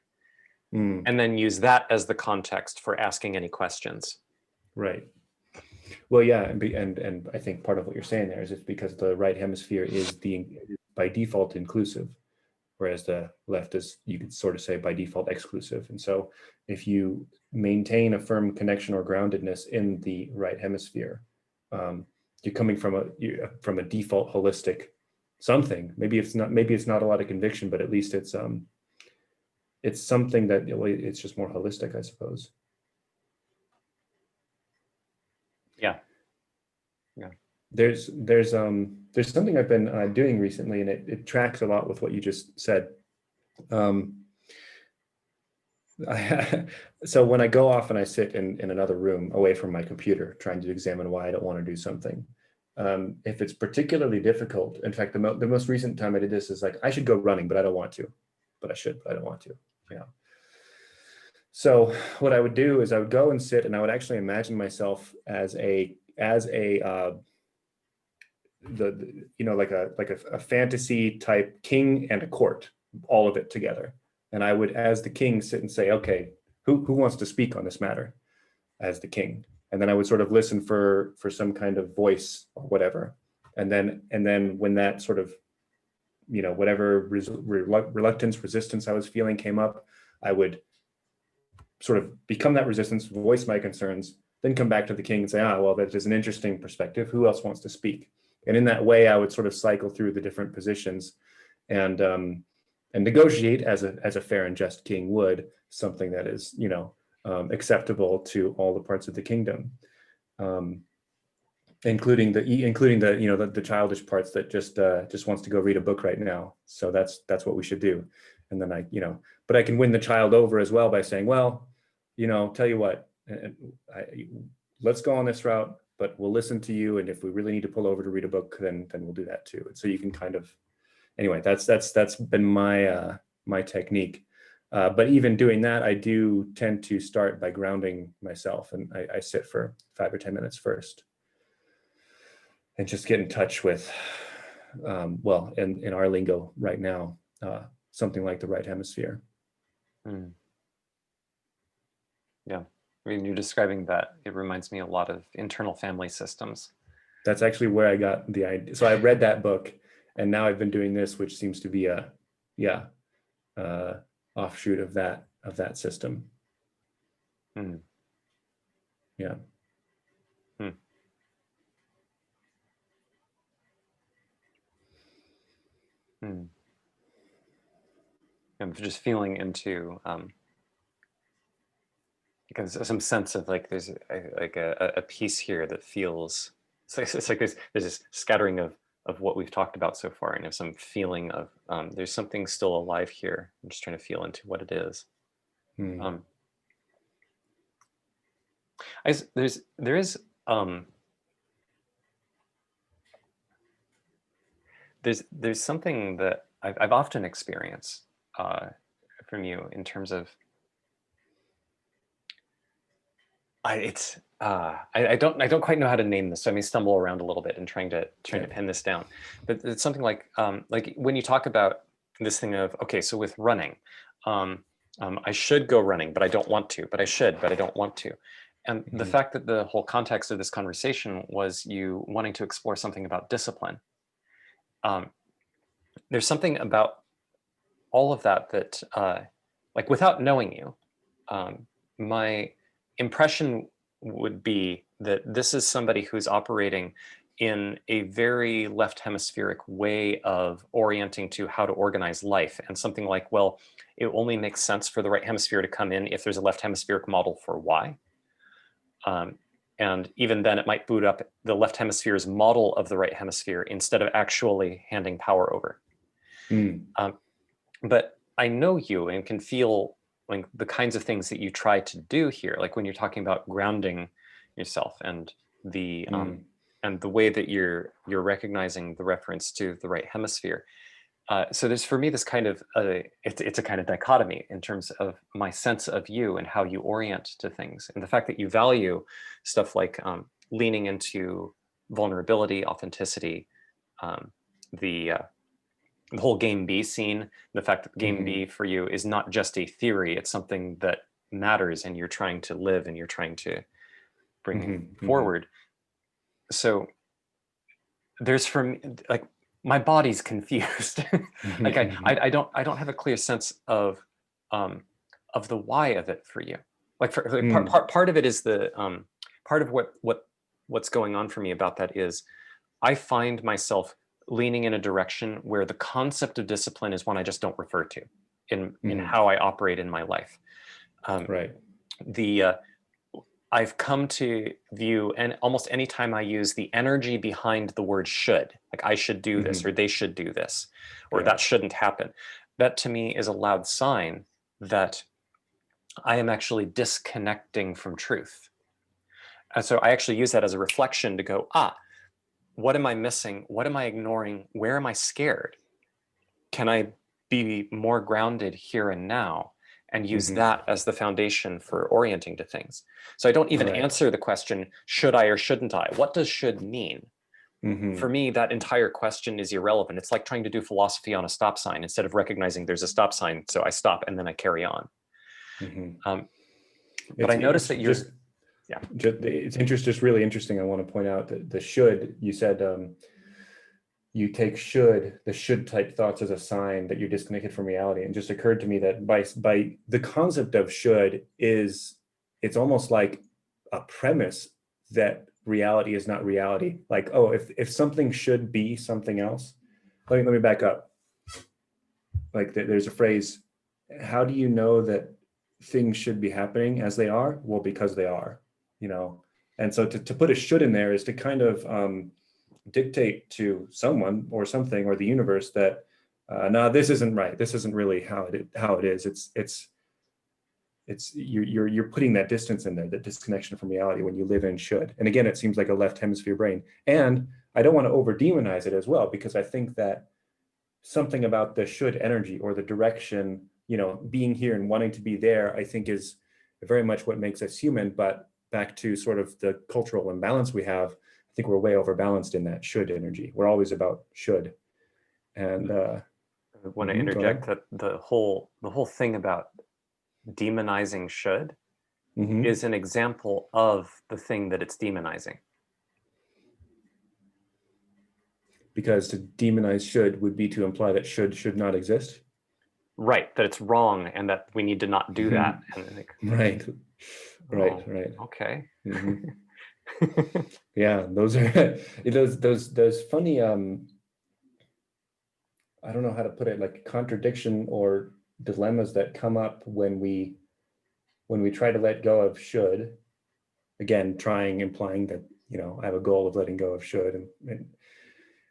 and then use that as the context for asking any questions. Right. Well, yeah, and I think part of what you're saying there is it's because the right hemisphere is by default inclusive, whereas the left is, you could sort of say, by default exclusive. And so if you maintain a firm connection or groundedness in the right hemisphere, you're coming from a default holistic something. Maybe it's not a lot of conviction, but at least it's something that it's just more holistic, I suppose. Yeah. There's something I've been doing recently, and it tracks a lot with what you just said. So when I go off and I sit in another room away from my computer, trying to examine why I don't want to do something, if it's particularly difficult, in fact, the most recent time I did this is like, I should go running, but I don't want to, but I should, but I don't want to. Yeah. So what I would do is I would go and sit, and I would actually imagine myself as a like a fantasy type king and a court, all of it together. And I would, as the king, sit and say, okay, who wants to speak on this matter as the king? And then I would sort of listen for some kind of voice or whatever. And then when that sort of, whatever reluctance, resistance I was feeling came up, I would sort of become that resistance, voice my concerns, then come back to the king and say, well, that is an interesting perspective. Who else wants to speak? And in that way, I would sort of cycle through the different positions and negotiate as a fair and just king would, something that is, acceptable to all the parts of the kingdom, including the childish parts that just wants to go read a book right now. So that's what we should do. And then but I can win the child over as well by saying, well, tell you what, let's go on this route, but we'll listen to you. And if we really need to pull over to read a book, then we'll do that too. And so you can kind of, anyway, that's been my technique. But even doing that, I do tend to start by grounding myself, and I sit for 5 or 10 minutes first, and just get in touch with, well, in our lingo right now, something like the right hemisphere. Mm. Yeah, I mean, you're describing that. It reminds me a lot of internal family systems. That's actually where I got the idea. So I read that book, and now I've been doing this, which seems to be a offshoot of that system. Mm. Yeah. Hmm. Hmm. I'm just feeling into because some sense of like there's a piece here that feels it's like there's this scattering of what we've talked about so far, and there's some feeling of there's something still alive here. I'm just trying to feel into what it is. Hmm. There's something that I've often experienced from you in terms of I don't quite know how to name this, so I may stumble around a little bit in trying to pin this down. But it's something like when you talk about this thing of, okay, so with running, I should go running, but I don't want to, but I should, but I don't want to. And the fact that the whole context of this conversation was you wanting to explore something about discipline. There's something about all of that that, like, without knowing you, my impression would be that this is somebody who's operating in a very left hemispheric way of orienting to how to organize life, and something like, well, it only makes sense for the right hemisphere to come in if there's a left hemispheric model for Y. And even then it might boot up the left hemisphere's model of the right hemisphere instead of actually handing power over. But I know you and can feel like the kinds of things that you try to do here, like when you're talking about grounding yourself and the way that you're recognizing the reference to the right hemisphere. So there's, for me, this kind of it's a kind of dichotomy in terms of my sense of you and how you orient to things, and the fact that you value stuff like leaning into vulnerability, authenticity, the whole game B scene, the fact that game B for you is not just a theory, it's something that matters and you're trying to live and you're trying to bring forward. So there's, for me, like, my body's confused. Like I don't have a clear sense of the why of it for you. Like, part of it is the part of what's going on for me about that is I find myself leaning in a direction where the concept of discipline is one I just don't refer to in how I operate in my life. Right. I've come to view, and almost any time I use the energy behind the word should, like I should do this, or they should do this, or that shouldn't happen, that to me is a loud sign that I am actually disconnecting from truth. And so I actually use that as a reflection to go, what am I missing? What am I ignoring? Where am I scared? Can I be more grounded here and now and use that as the foundation for orienting to things? So I don't even answer the question, should I or shouldn't I? What does should mean? For me, that entire question is irrelevant. It's like trying to do philosophy on a stop sign instead of recognizing there's a stop sign. So I stop and then I carry on. But I noticed that you're... It's just really interesting. I want to point out that the should, you said, you take the should type thoughts as a sign that you're disconnected from reality. And just occurred to me that by the concept of should it's almost like a premise that reality is not reality. Like, oh, if something should be something else, let me back up. Like there's a phrase, how do you know that things should be happening as they are? Well, because they are. And so to put a should in there is to kind of dictate to someone or something or the universe that no, this isn't right. This isn't really how it is. you're putting that distance in there, that disconnection from reality when you live in should. And again, it seems like a left hemisphere brain. And I don't want to over demonize it as well, because I think that something about the should energy or the direction, being here and wanting to be there, I think is very much what makes us human. But back to sort of the cultural imbalance we have, I think we're way overbalanced in that should energy. We're always about should. And I want to interject that the whole thing about demonizing should is an example of the thing that it's demonizing. Because to demonize should would be to imply that should not exist. Right, that it's wrong and that we need to not do that. And like, right. Okay. Yeah, those are those funny I don't know how to put it, like contradiction or dilemmas that come up when we try to let go of should. Again, implying that I have a goal of letting go of should, and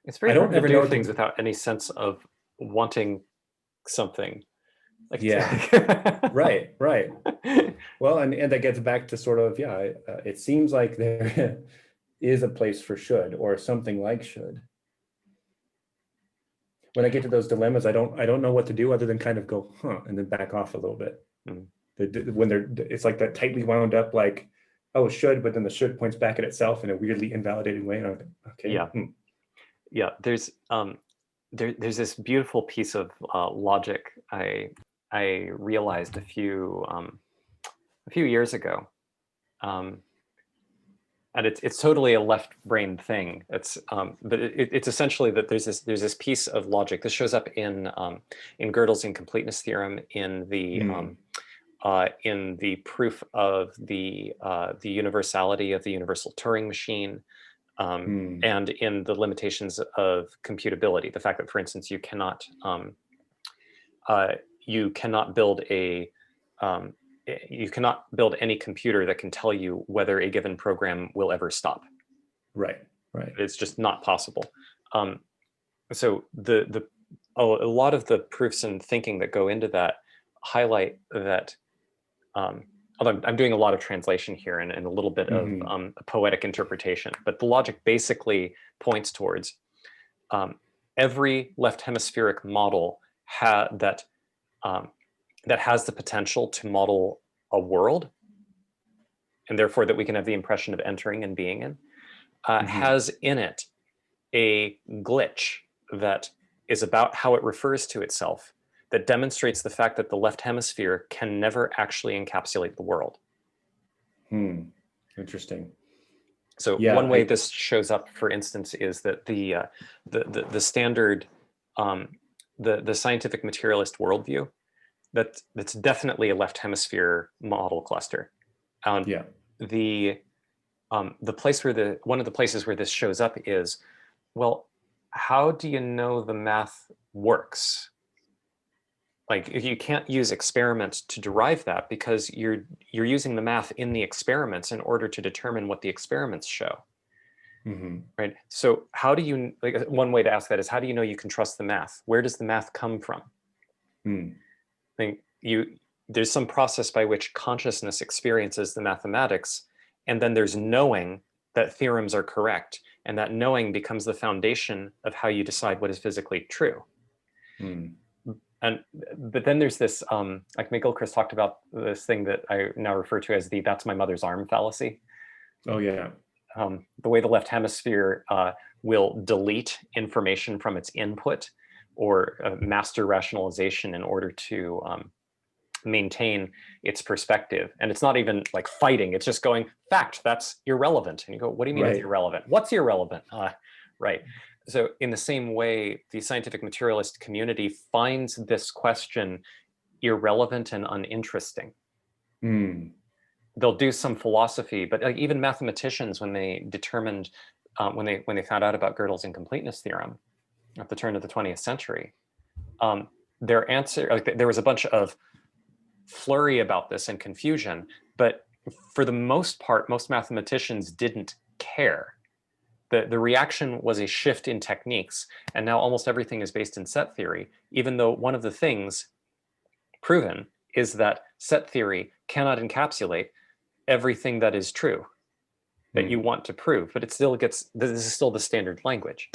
it's very hard to do things without any sense of wanting something. Like, yeah, right. Well, and that gets back to sort of, it seems like there is a place for should, or something like should. When I get to those dilemmas, I don't know what to do other than kind of go, and then back off a little bit. When it's like that tightly wound up, like, oh, should, but then the should points back at itself in a weirdly invalidating way. And I'm like, okay. Yeah. Yeah. There's this beautiful piece of logic I realized a few years ago, and it's totally a left brain thing. It's but it's essentially that there's this piece of logic. This shows up in Gödel's incompleteness theorem, in the proof of the universality of the universal Turing machine, and in the limitations of computability. The fact that, for instance, you cannot build any computer that can tell you whether a given program will ever stop. Right. It's just not possible. So a lot of the proofs and thinking that go into that highlight that, although I'm doing a lot of translation here and a little bit of poetic interpretation, but the logic basically points towards every left hemispheric model that has the potential to model a world, and therefore that we can have the impression of entering and being in, has in it a glitch that is about how it refers to itself, that demonstrates the fact that the left hemisphere can never actually encapsulate the world. Interesting. So one way this shows up, for instance, is that the standard, the scientific materialist worldview, that's definitely a left hemisphere model cluster. The place where one of the places where this shows up is, well, how do you know the math works? Like, if you can't use experiments to derive that, because you're using the math in the experiments in order to determine what the experiments show. Right. So how do you, like, one way to ask that is, how do you know you can trust the math? Where does the math come from? There's some process by which consciousness experiences the mathematics, and then there's knowing that theorems are correct, and that knowing becomes the foundation of how you decide what is physically true. But then there's this, like McGilchrist talked about this thing that I now refer to as the "that's my mother's arm" fallacy. Oh yeah. The way the left hemisphere will delete information from its input, or master rationalization in order to maintain its perspective. And it's not even like fighting, it's just going, fact, that's irrelevant. And you go, what do you mean it's irrelevant? What's irrelevant? Right. So in the same way, the scientific materialist community finds this question irrelevant and uninteresting. They'll do some philosophy, but like even mathematicians, when they determined, when they found out about Gödel's incompleteness theorem at the turn of the 20th century, their answer, like, there was a bunch of flurry about this and confusion, but for the most part, most mathematicians didn't care. The reaction was a shift in techniques, and now almost everything is based in set theory, even though one of the things proven is that set theory cannot encapsulate everything that is true that you want to prove, but it still gets, this is still the standard language.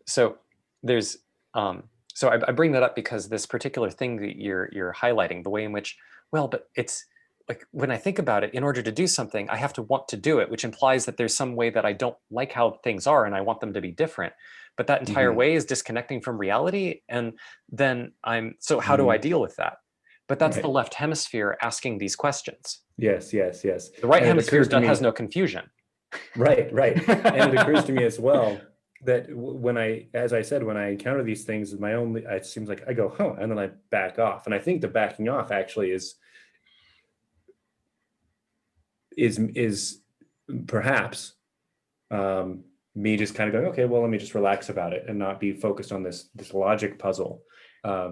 So there's, so I bring that up because this particular thing that you're highlighting, the way in which, well, but it's like, when I think about it, in order to do something, I have to want to do it, which implies that there's some way that I don't like how things are and I want them to be different. But that entire way is disconnecting from reality. And then so how do I deal with that? But that's the left hemisphere asking these questions. Yes, yes, yes. The right hemisphere has no confusion. Right, right. And it occurs to me as well that when as I said, when I encounter these things, it seems like I go, huh, and then I back off. And I think the backing off actually is perhaps me just kind of going, okay, well, let me just relax about it and not be focused on this logic puzzle,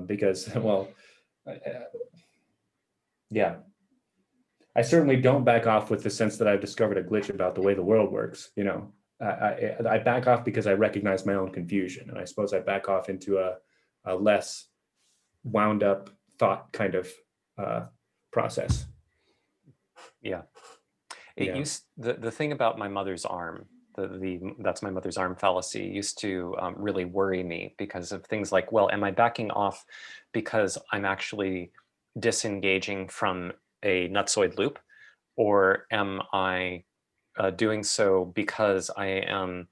because, well, yeah, I certainly don't back off with the sense that I've discovered a glitch about the way the world works. You know, I back off because I recognize my own confusion, and I suppose I back off into a less wound up thought kind of process. Yeah. The thing about my mother's arm, that's my mother's arm fallacy, used to really worry me because of things like, well, am I backing off because I'm actually disengaging from a nutsoid loop, or am I doing so because I'm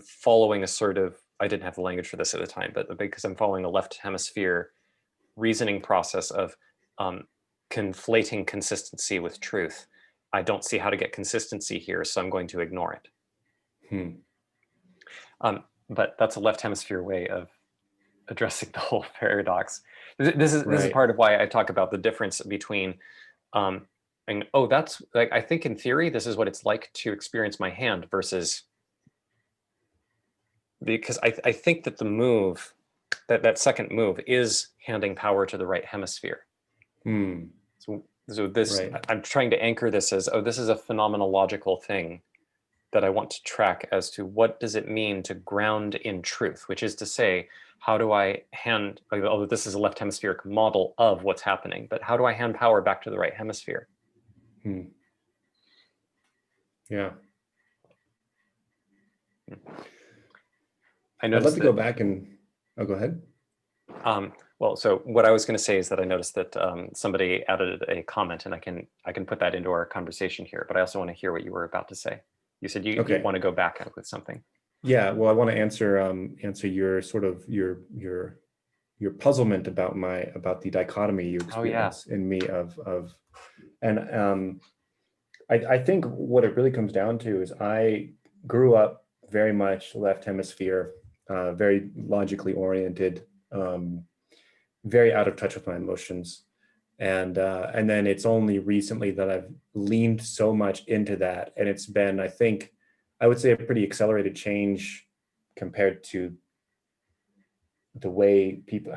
following a sort of, I didn't have the language for this at the time, but because I'm following a left hemisphere reasoning process of conflating consistency with truth. I don't see how to get consistency here, so I'm going to ignore it. But that's a left hemisphere way of addressing the whole paradox. This is part of why I talk about the difference between, and that's like, I think in theory, this is what it's like to experience my hand versus, because I think that the move, that second move is handing power to the right hemisphere. So this, I'm trying to anchor this as, this is a phenomenological thing that I want to track as to what does it mean to ground in truth, which is to say, how do I hand, this is a left hemispheric model of what's happening, but how do I hand power back to the right hemisphere? Yeah. I'd love to go back and, go ahead. Well, so what I was going to say is that I noticed that somebody added a comment, and I can put that into our conversation here, but I also want to hear what you were about to say. You said you want to go back with something. Yeah, well, I want to answer your sort of your puzzlement about the dichotomy you experience in me and I think what it really comes down to is I grew up very much left hemisphere, very logically oriented, very out of touch with my emotions. And then it's only recently that I've leaned so much into that. And it's been, I think, I would say a pretty accelerated change compared to the way people,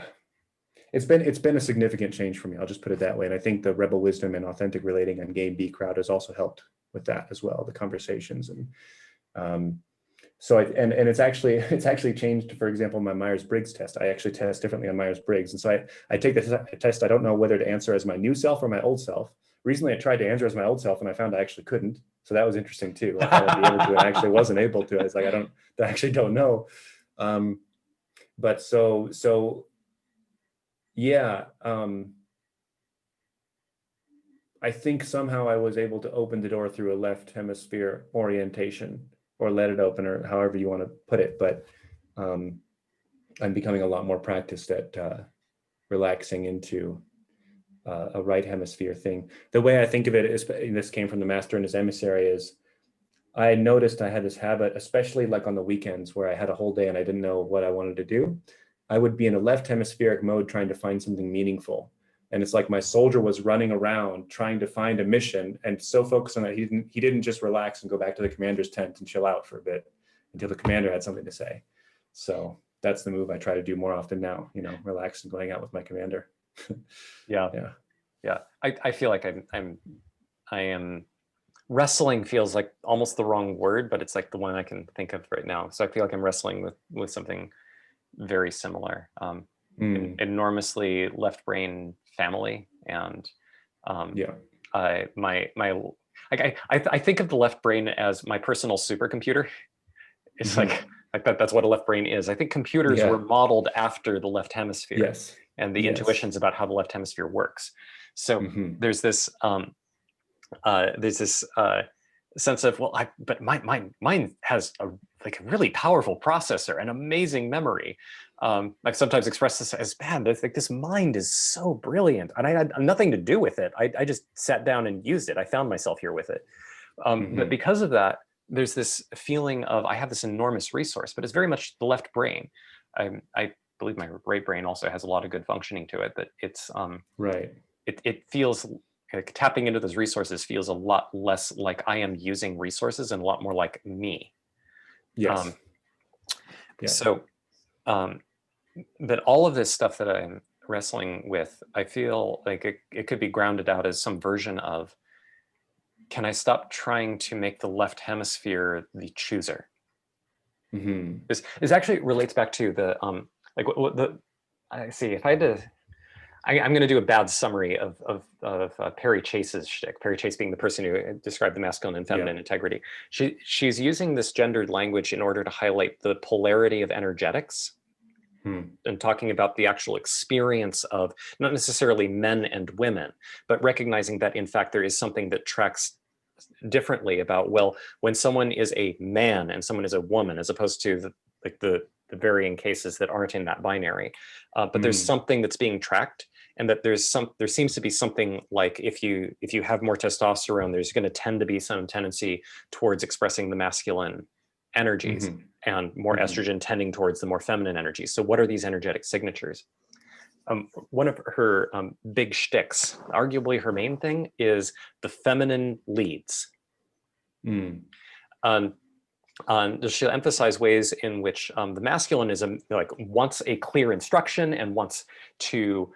it's been a significant change for me. I'll just put it that way. And I think the Rebel Wisdom and Authentic Relating and Game B crowd has also helped with that as well, the conversations. And so it's actually changed, for example, my Myers-Briggs test. I actually test differently on Myers-Briggs. And so I take the test. I don't know whether to answer as my new self or my old self. Recently, I tried to answer as my old self and I found I actually couldn't. So that was interesting too. I thought I'd be able to, and I actually wasn't able to. I was like, I actually don't know. But so yeah, I think somehow I was able to open the door through a left hemisphere orientation, or let it open, or however you want to put it. But I'm becoming a lot more practiced at relaxing into a right hemisphere thing. The way I think of it is, and this came from the master and his emissary, is I noticed I had this habit, especially like on the weekends where I had a whole day and I didn't know what I wanted to do. I would be in a left hemispheric mode trying to find something meaningful. And it's like my soldier was running around trying to find a mission, and so focused on that, he didn't just relax and go back to the commander's tent and chill out for a bit until the commander had something to say. So that's the move I try to do more often now, relax and going out with my commander. Yeah. I feel like I am wrestling feels like almost the wrong word, but it's like the one I can think of right now. So I feel like I'm wrestling with something very similar. Enormously left brain family, and Um, Yeah. I think of the left brain as my personal supercomputer. It's Hmm. like that's what a left brain is. I think computers were Yeah. modeled after the left hemisphere Yes. and the Yes. intuitions about how the left hemisphere works. So Hmm. there's this sense of, well, but mine has like a really powerful processor and amazing memory. I've sometimes expressed this as, man, this mind is so brilliant, and I had nothing to do with it. I just sat down and used it. I found myself here with it. But Hmm. because of that, there's this feeling of I have this enormous resource, but it's very much the left brain. I believe my right brain also has a lot of good functioning to it, but Right. it feels like tapping into those resources feels a lot less like I am using resources and a lot more like me. Um, Yes. Yeah. so um, that all of this stuff that I'm wrestling with, I feel like it could be grounded out as some version of, can I stop trying to make the left hemisphere the chooser? Hmm. This actually relates back to the like what the I see if I had to I'm going to do a bad summary of Perry Chase's shtick. Perry Chase being the person who described the masculine and Yeah. feminine integrity. She's using this gendered language in order to highlight the polarity of energetics Hmm. and talking about the actual experience of not necessarily men and women, but recognizing that in fact there is something that tracks differently about, well, when someone is a man and someone is a woman, as opposed to the varying cases that aren't in that binary. But there's Hmm. something that's being tracked, and that there seems to be something like, if you have more testosterone, there's going to tend to be some tendency towards expressing the masculine energies, Hmm. and more Hmm. estrogen tending towards the more feminine energies. So what are these energetic signatures? One of her big shticks, arguably her main thing, is the feminine leads. Hmm. Um, she'll emphasize ways in which the masculinism like wants a clear instruction and wants to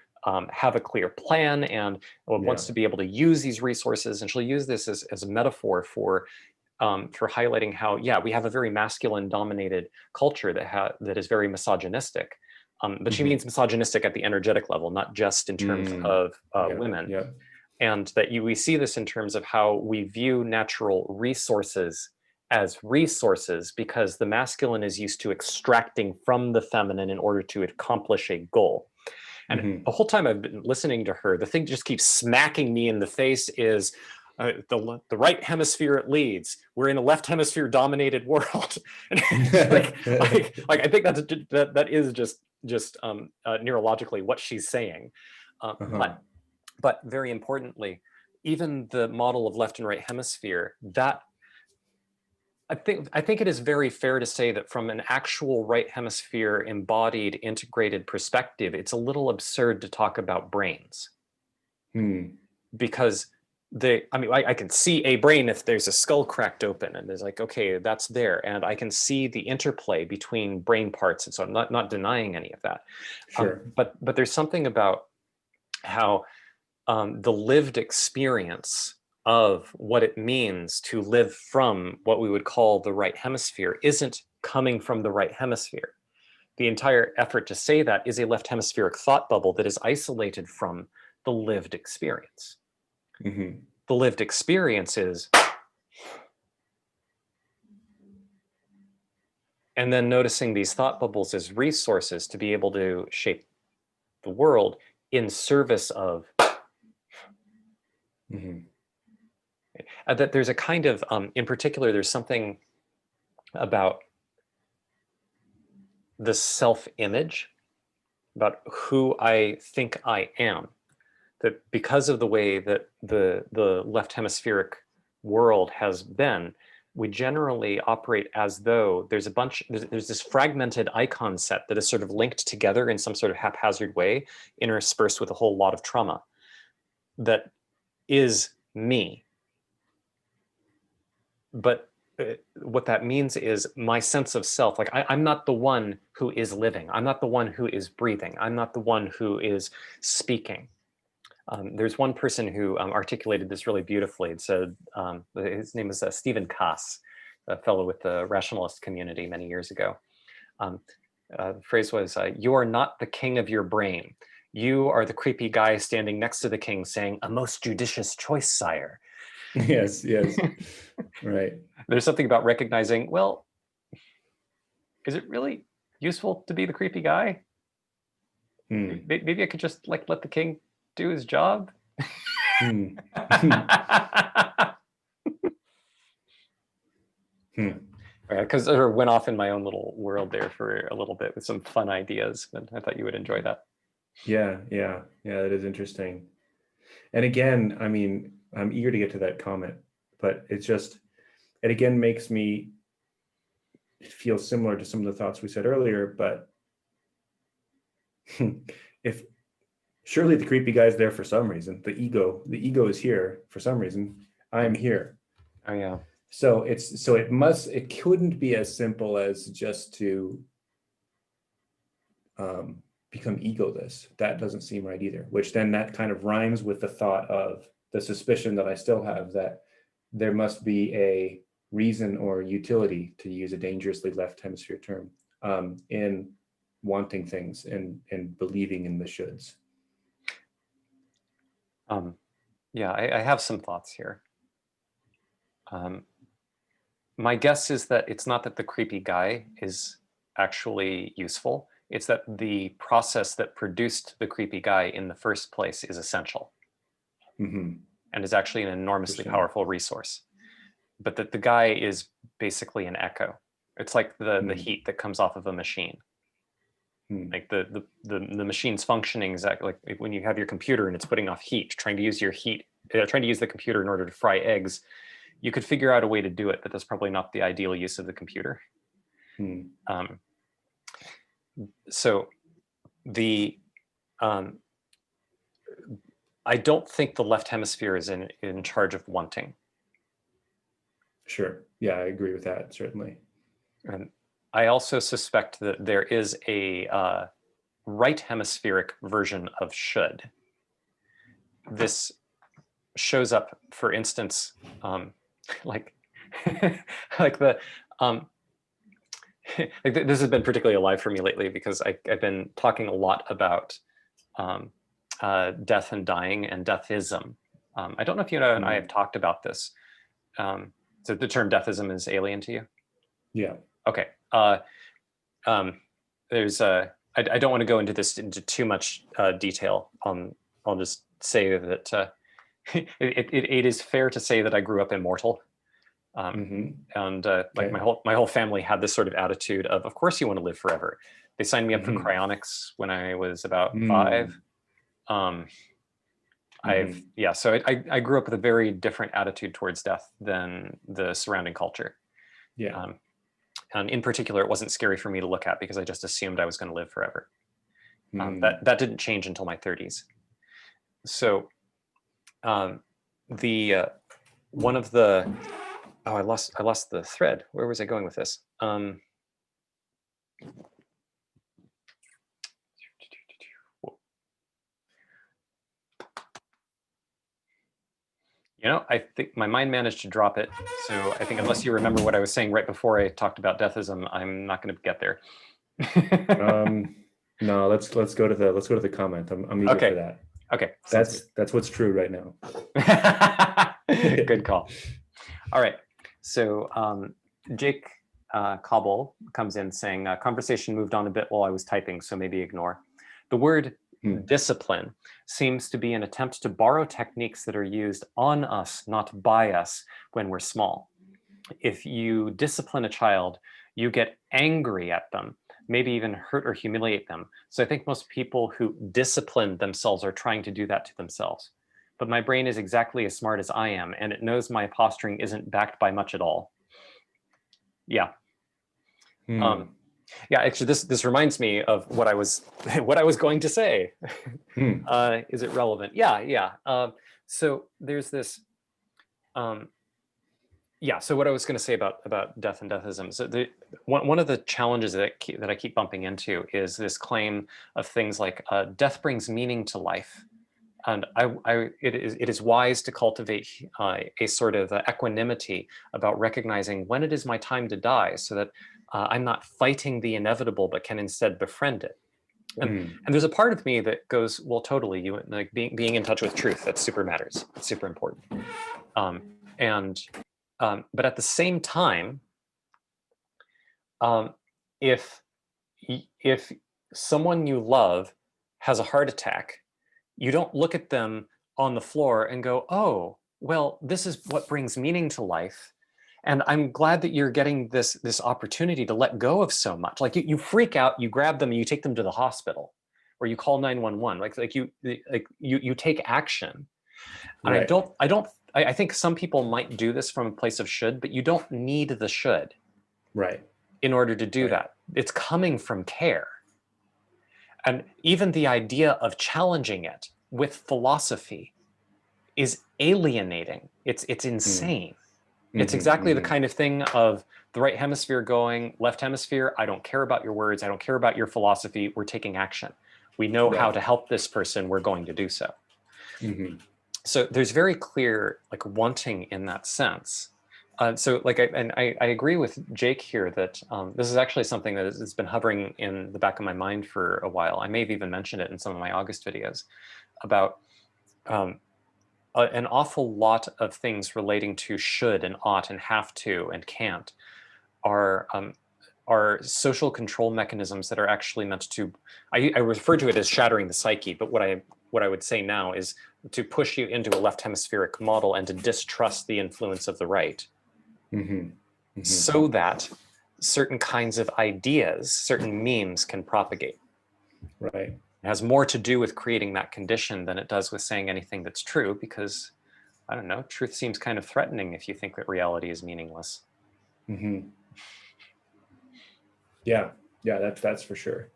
have a clear plan, and Yeah. wants to be able to use these resources. And she'll use this as a metaphor for highlighting how, yeah, we have a very masculine dominated culture that is very misogynistic. But she Hmm. means misogynistic at the energetic level, not just in terms Mm. of Yeah. women. Yeah. And that we see this in terms of how we view natural resources as resources, because the masculine is used to extracting from the feminine in order to accomplish a goal. And Hmm. the whole time I've been listening to her, the thing that just keeps smacking me in the face is the right hemisphere leads. We're in a left hemisphere dominated world. And I think that is just neurologically what she's saying. Uh, Uh-huh. but but very importantly, even the model of left and right hemisphere, that I think it is very fair to say that from an actual right hemisphere embodied integrated perspective, it's a little absurd to talk about brains, Hmm. because I can see a brain if there's a skull cracked open and there's like, okay, that's there. And I can see the interplay between brain parts. And so I'm not denying any of that. Sure. But there's something about how the lived experience of what it means to live from what we would call the right hemisphere isn't coming from the right hemisphere. The entire effort to say that is a left hemispheric thought bubble that is isolated from the lived experience. Hmm. The lived experience is, and then noticing these thought bubbles as resources to be able to shape the world in service of Hmm. that. There's a kind of, in particular, there's something about the self-image, about who I think I am, that because of the way that the left hemispheric world has been, we generally operate as though there's this fragmented icon set that is sort of linked together in some sort of haphazard way, interspersed with a whole lot of trauma, that is me. But what that means is my sense of self. Like I'm not the one who is living. I'm not the one who is breathing. I'm not the one who is speaking. There's one person who articulated this really beautifully. It said, his name is Stephen Kass, a fellow with the rationalist community many years ago. Um, the phrase was, you are not the king of your brain. you are the creepy guy standing next to the king saying, "A most judicious choice, sire." Yes, yes, right. There's something about recognizing, well, is it really useful to be the creepy guy? Hmm. Maybe I could just like let the king do his job. Hmm. Hmm. Because I went off in my own little world there for a little bit with some fun ideas, and I thought you would enjoy that. Yeah, yeah, yeah, that is interesting. And again, I mean, I'm eager to get to that comment, but it again makes me feel similar to some of the thoughts we said earlier, but if surely the creepy guy's there for some reason, the ego is here for some reason. I'm here. Oh yeah. So it couldn't be as simple as just to become egoless. That doesn't seem right either, which then that kind of rhymes with the thought of the suspicion that I still have that there must be a reason or utility, to use a dangerously left hemisphere term, in wanting things and believing in the shoulds. Yeah, I have some thoughts here. My guess is that it's not that the creepy guy is actually useful. It's that the process that produced the creepy guy in the first place is essential Mm-hmm. and is actually an enormously powerful resource. But that the guy is basically an echo. It's like the heat that comes off of a machine. Like the machine's functioning exactly like when you have your computer and it's putting off heat, trying to use the computer in order to fry eggs. You could figure out a way to do it, but that's probably not the ideal use of the computer. So the I don't think the left hemisphere is in charge of wanting. Sure. Yeah, I agree with that, certainly. And I also suspect that there is a right hemispheric version of should. This shows up, for instance, like like the like this has been particularly alive for me lately because I've been talking a lot about death and dying and deathism. I don't know if you know, and I have talked about this. So the term deathism is alien to you? Yeah. Okay. There's I don't want to go into too much detail. I'll just say that it is fair to say that I grew up immortal. And like my whole family had this sort of attitude of course you want to live forever. They signed me up for cryonics when I was about 5. So I grew up with a very different attitude towards death than the surrounding culture. Yeah. And in particular, it wasn't scary for me to look at because I just assumed I was going to live forever. That didn't change until my 30s. So the one of the I lost the thread. Where was I going with this? I think my mind managed to drop it. So I think unless you remember what I was saying right before I talked about deathism, I'm not going to get there. No, let's go to the comment. I'm eager for that. Okay. That's what's true right now. Good call. All right. So Jake Cobble comes in saying, conversation moved on a bit while I was typing, so maybe ignore. The word discipline seems to be an attempt to borrow techniques that are used on us, not by us, when we're small. If you discipline a child, you get angry at them, maybe even hurt or humiliate them. So I think most people who discipline themselves are trying to do that to themselves. But my brain is exactly as smart as I am, and it knows my posturing isn't backed by much at all. Yeah. Yeah, actually, this reminds me of what I was going to say. Is it relevant? Yeah. So there's this. So what I was going to say about death and deathism. So one of the challenges that I keep bumping into is this claim of things like death brings meaning to life. And it is wise to cultivate a sort of equanimity about recognizing when it is my time to die, so that I'm not fighting the inevitable, but can instead befriend it. And there's a part of me that goes, well, totally, you like being in touch with truth. That super matters. It's super important. And but at the same time, um, if if someone you love has a heart attack, you don't look at them on the floor and go, oh, well, this is what brings meaning to life. And I'm glad that you're getting this opportunity to let go of so much. Like you freak out, you grab them, and you take them to the hospital, or you call 911. You take action. And Right. I think some people might do this from a place of should, but you don't need the should Right. in order to do Right. that. It's coming from care. And even the idea of challenging it with philosophy is alienating. It's insane. It's exactly the kind of thing of the right hemisphere going, left hemisphere, I don't care about your words, I don't care about your philosophy, we're taking action. We know how to help this person, we're going to do so. So there's very clear like wanting in that sense. So like, I agree with Jake here that this is actually something that has been hovering in the back of my mind for a while. I may have even mentioned it in some of my August videos about an awful lot of things relating to should and ought and have to and can't are social control mechanisms that are actually meant to, I refer to it as shattering the psyche, but what I would say now is to push you into a left hemispheric model and to distrust the influence of the right. So that certain kinds of ideas, certain memes can propagate. Right. It has more to do with creating that condition than it does with saying anything that's true, because, I don't know, truth seems kind of threatening if you think that reality is meaningless. Yeah, that's for sure.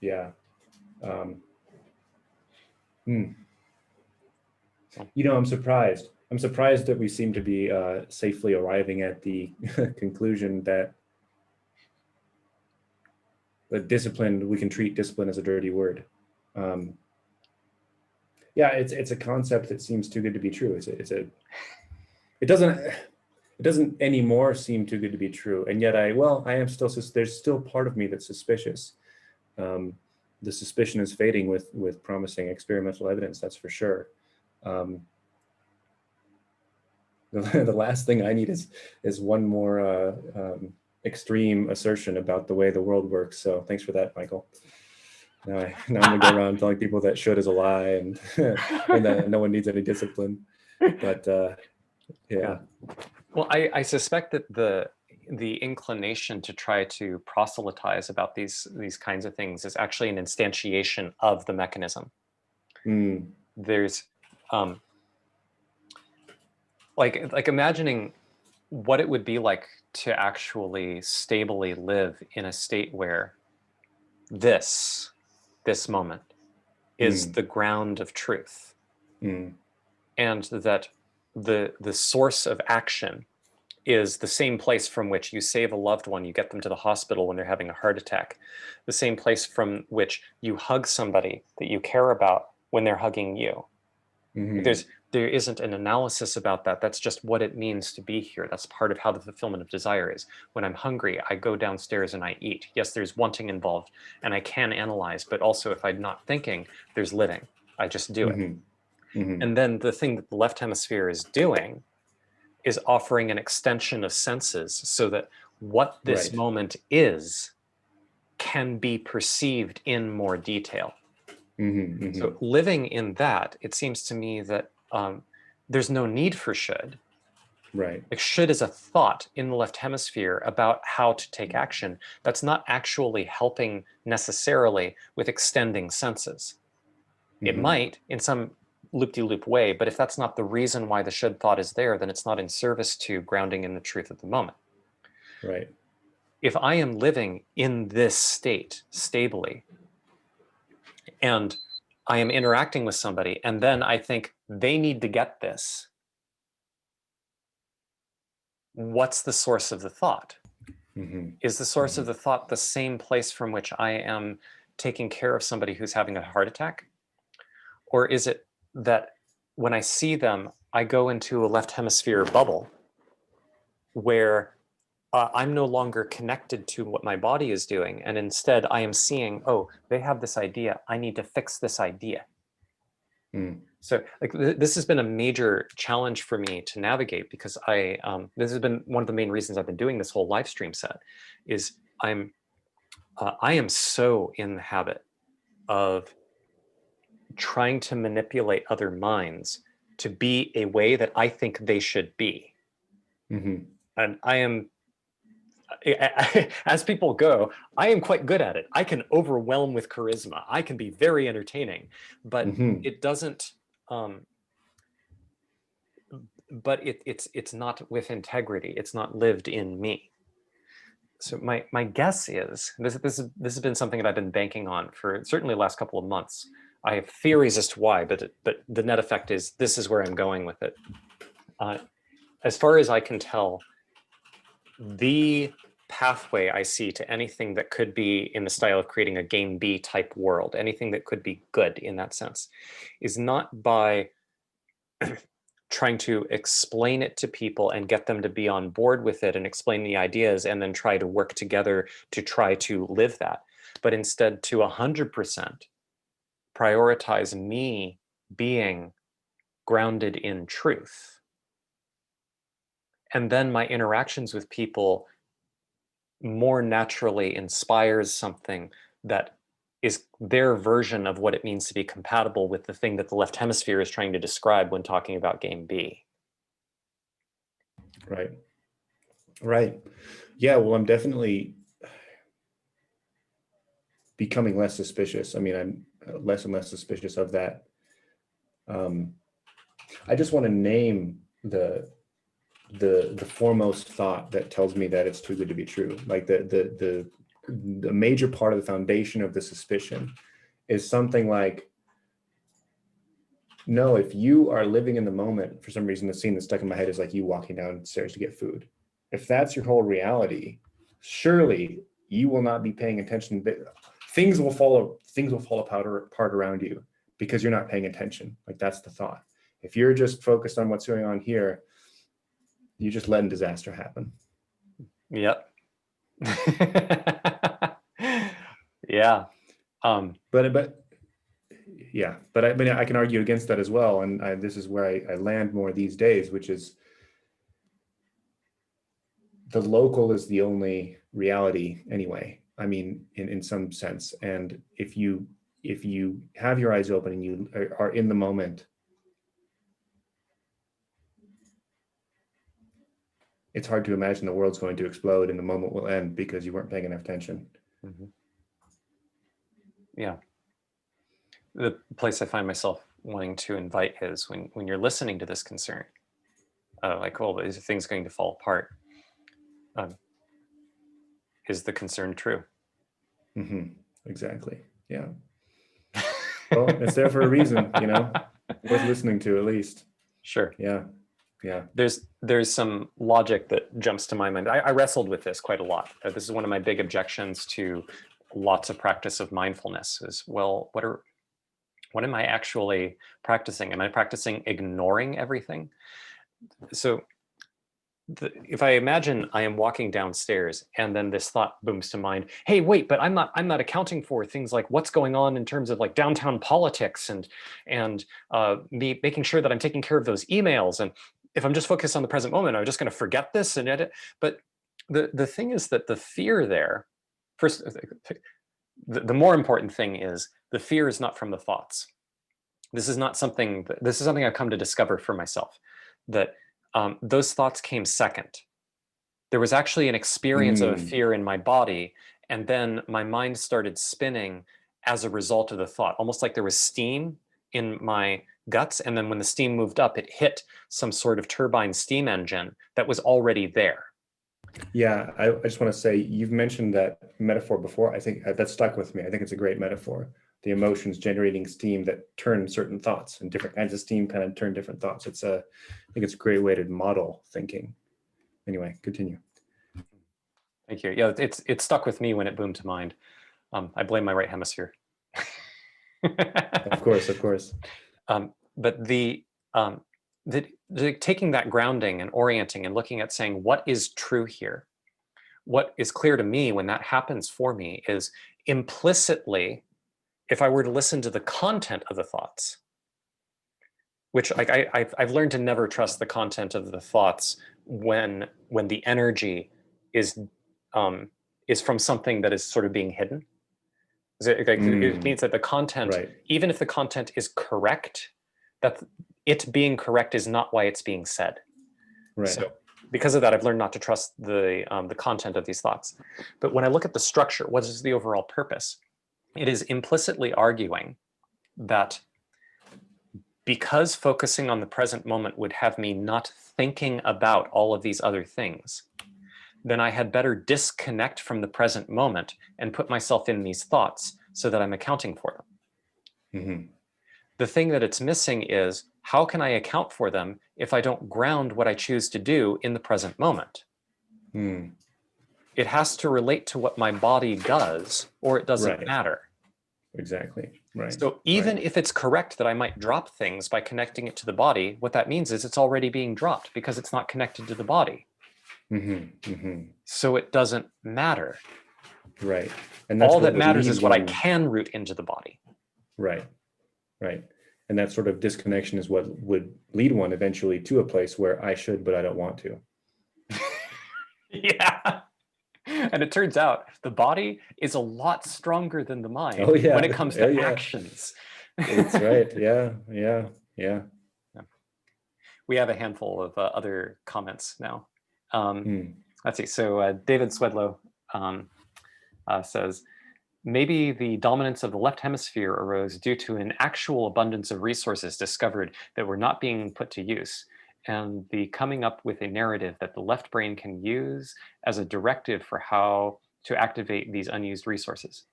Yeah. You know, I'm surprised. I'm surprised that we seem to be safely arriving at the conclusion that discipline, we can treat discipline as a dirty word. Yeah, it's a concept that seems too good to be true. It doesn't anymore seem too good to be true. And yet I am still, there's still part of me that's suspicious. The suspicion is fading with promising experimental evidence, that's for sure. The last thing I need is one more extreme assertion about the way the world works. So thanks for that, Michael. Now I'm gonna go around telling people that should is a lie and and that no one needs any discipline. But yeah. Well, I suspect that the inclination to try to proselytize about these kinds of things is actually an instantiation of the mechanism. There's like imagining what it would be like to actually stably live in a state where this moment is the ground of truth, and that the source of action is the same place from which you save a loved one, you get them to the hospital when they're having a heart attack, the same place from which you hug somebody that you care about when they're hugging you. There isn't an analysis about that. That's just what it means to be here. That's part of how the fulfillment of desire is. When I'm hungry, I go downstairs and I eat. Yes, there's wanting involved, and I can analyze, but also if I'm not thinking, there's living. I just do it. And then the thing that the left hemisphere is doing is offering an extension of senses so that what this moment is can be perceived in more detail. So living in that, it seems to me that there's no need for should. Right. Like should is a thought in the left hemisphere about how to take action. That's not actually helping necessarily with extending senses. It might in some loop-de-loop way, but if that's not the reason why the should thought is there, then it's not in service to grounding in the truth of the moment. Right. If I am living in this state stably, and I am interacting with somebody, and then I think they need to get this, what's the source of the thought? Is the source of the thought the same place from which I am taking care of somebody who's having a heart attack? Or is it that when I see them, I go into a left hemisphere bubble where I'm no longer connected to what my body is doing. And instead I am seeing, oh, they have this idea. I need to fix this idea. Mm. So like this has been a major challenge for me to navigate, because this has been one of the main reasons I've been doing this whole live stream set is I am so in the habit of trying to manipulate other minds to be a way that I think they should be. Mm-hmm. And I am, as people go, I am quite good at it. I can overwhelm with charisma. I can be very entertaining, but Mm-hmm. it doesn't, but it's not with integrity. It's not lived in me. So my guess is this has been something that I've been banking on for certainly the last couple of months. I have theories as to why, but the net effect is this is where I'm going with it. As far as I can tell, the pathway I see to anything that could be in the style of creating a game B type world, anything that could be good in that sense, is not by trying to explain it to people and get them to be on board with it and explain the ideas and then try to work together to try to live that, but instead to 100% prioritize me being grounded in truth. And then my interactions with people more naturally inspires something that is their version of what it means to be compatible with the thing that the left hemisphere is trying to describe when talking about game B. Right. Right. Yeah, well, I'm definitely becoming less suspicious. I mean, I'm less and less suspicious of that. I just want to name the foremost thought that tells me that it's too good to be true. Like the major part of the foundation of the suspicion is something like, no, if you are living in the moment, for some reason, the scene that's stuck in my head is like you walking downstairs to get food. If that's your whole reality, surely you will not be paying attention. Things will fall apart around you because you're not paying attention. Like that's the thought. If you're just focused on what's going on here, you're just letting disaster happen. Yep. Yeah. But yeah, but I mean, I can argue against that as well. And this is where I land more these days, which is the local is the only reality anyway. I mean, in some sense. And if you have your eyes open and you are in the moment, it's hard to imagine the world's going to explode and the moment will end because you weren't paying enough attention. Mm-hmm. Yeah. The place I find myself wanting to invite is when you're listening to this concern, like, oh, is things going to fall apart? Is the concern true? Mm-hmm. Exactly. Yeah. Well, it's there for a reason, you know, worth listening to at least. Sure. Yeah. Yeah. There's some logic that jumps to my mind. I wrestled with this quite a lot. This is one of my big objections to lots of practice of mindfulness is, well, what am I actually practicing? Am I practicing ignoring everything? So if I imagine I am walking downstairs and then this thought booms to mind, hey, wait, but I'm not accounting for things like what's going on in terms of like downtown politics and me making sure that I'm taking care of those emails. And if I'm just focused on the present moment, I'm just going to forget this and edit. But the thing is that the fear there, first, the more important thing is the fear is not from the thoughts. This is something I've come to discover for myself, that those thoughts came second. There was actually an experience of a fear in my body, and then my mind started spinning as a result of the thought, almost like there was steam in my guts, and then when the steam moved up, it hit some sort of turbine steam engine that was already there. Yeah, I just want to say, you've mentioned that metaphor before. I think that stuck with me. I think it's a great metaphor. The emotions generating steam that turn certain thoughts, and different kinds of steam kind of turn different thoughts. I think it's a great way to model thinking. Anyway, continue. Thank you. Yeah, it stuck with me when it boomed to mind. I blame my right hemisphere. Of course, of course. But taking that grounding and orienting and looking at saying, what is true here? what is clear to me when that happens for me is implicitly, if I were to listen to the content of the thoughts, which like I've learned to never trust the content of the thoughts when the energy is um, is from something that is sort of being hidden. It means that the content, Right. even if the content is correct, that it being correct is not why it's being said. Right. So because of that, I've learned not to trust the content of these thoughts. But when I look at the structure, what is the overall purpose? It is implicitly arguing that because focusing on the present moment would have me not thinking about all of these other things, then I had better disconnect from the present moment and put myself in these thoughts so that I'm accounting for them. Mm-hmm. The thing that it's missing is, how can I account for them if I don't ground what I choose to do in the present moment? Mm. It has to relate to what my body does, or it doesn't Right. matter. Exactly. Right. So even right. if it's correct that I might drop things by connecting it to the body, what that means is it's already being dropped because it's not connected to the body. Mm-hmm. Mm-hmm. So it doesn't matter. Right. And that's All what that would matters lead is what I one. can root into the body. Right. Right. And that sort of disconnection is what would lead one eventually to a place where I should, but I don't want to. Yeah. And it turns out the body is a lot stronger than the mind Oh yeah. when it comes Oh to yeah. actions. It's right. Yeah. Yeah. Yeah. We have a handful of other comments now. Hmm. Let's see. So David Swedlow says, maybe the dominance of the left hemisphere arose due to an actual abundance of resources discovered that were not being put to use, and the coming up with a narrative that the left brain can use as a directive for how to activate these unused resources.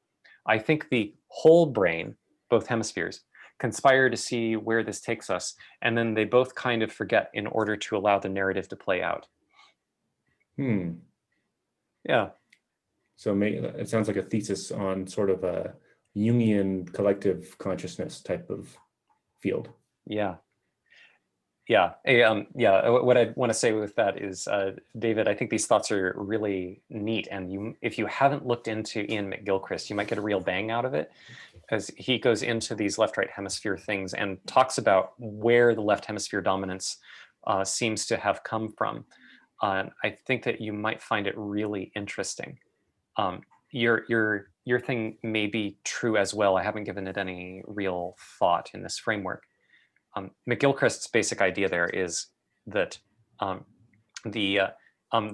I think the whole brain, both hemispheres, conspire to see where this takes us, and then they both kind of forget in order to allow the narrative to play out. Hmm. Yeah. So it sounds like a thesis on sort of a Jungian collective consciousness type of field. Yeah. Yeah. What I want to say with that is, David, I think these thoughts are really neat. And if you haven't looked into Ian McGilchrist, you might get a real bang out of it, as he goes into these left-right hemisphere things and talks about where the left hemisphere dominance seems to have come from. I think that you might find it really interesting. Your thing may be true as well. I haven't given it any real thought in this framework. McGilchrist's basic idea there is that um, the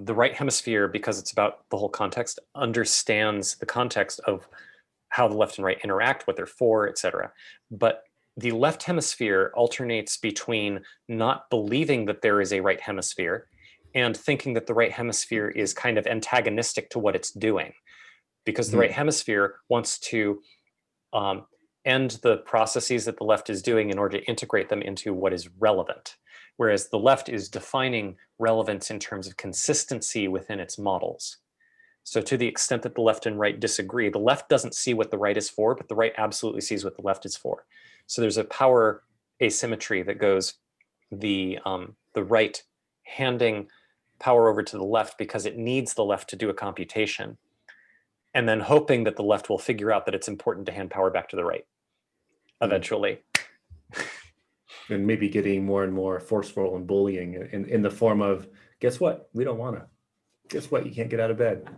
right hemisphere, because it's about the whole context, understands the context of how the left and right interact, what they're for, etc. But the left hemisphere alternates between not believing that there is a right hemisphere and thinking that the right hemisphere is kind of antagonistic to what it's doing, because the right hemisphere wants to um, end the processes that the left is doing in order to integrate them into what is relevant, whereas the left is defining relevance in terms of consistency within its models. So to the extent that the left and right disagree, the left doesn't see what the right is for, but the right absolutely sees what the left is for. So there's a power asymmetry that goes the right handing power over to the left because it needs the left to do a computation, and then hoping that the left will figure out that it's important to hand power back to the right eventually. And maybe getting more and more forceful and bullying in the form of, guess what? We don't want to. Guess what? You can't get out of bed.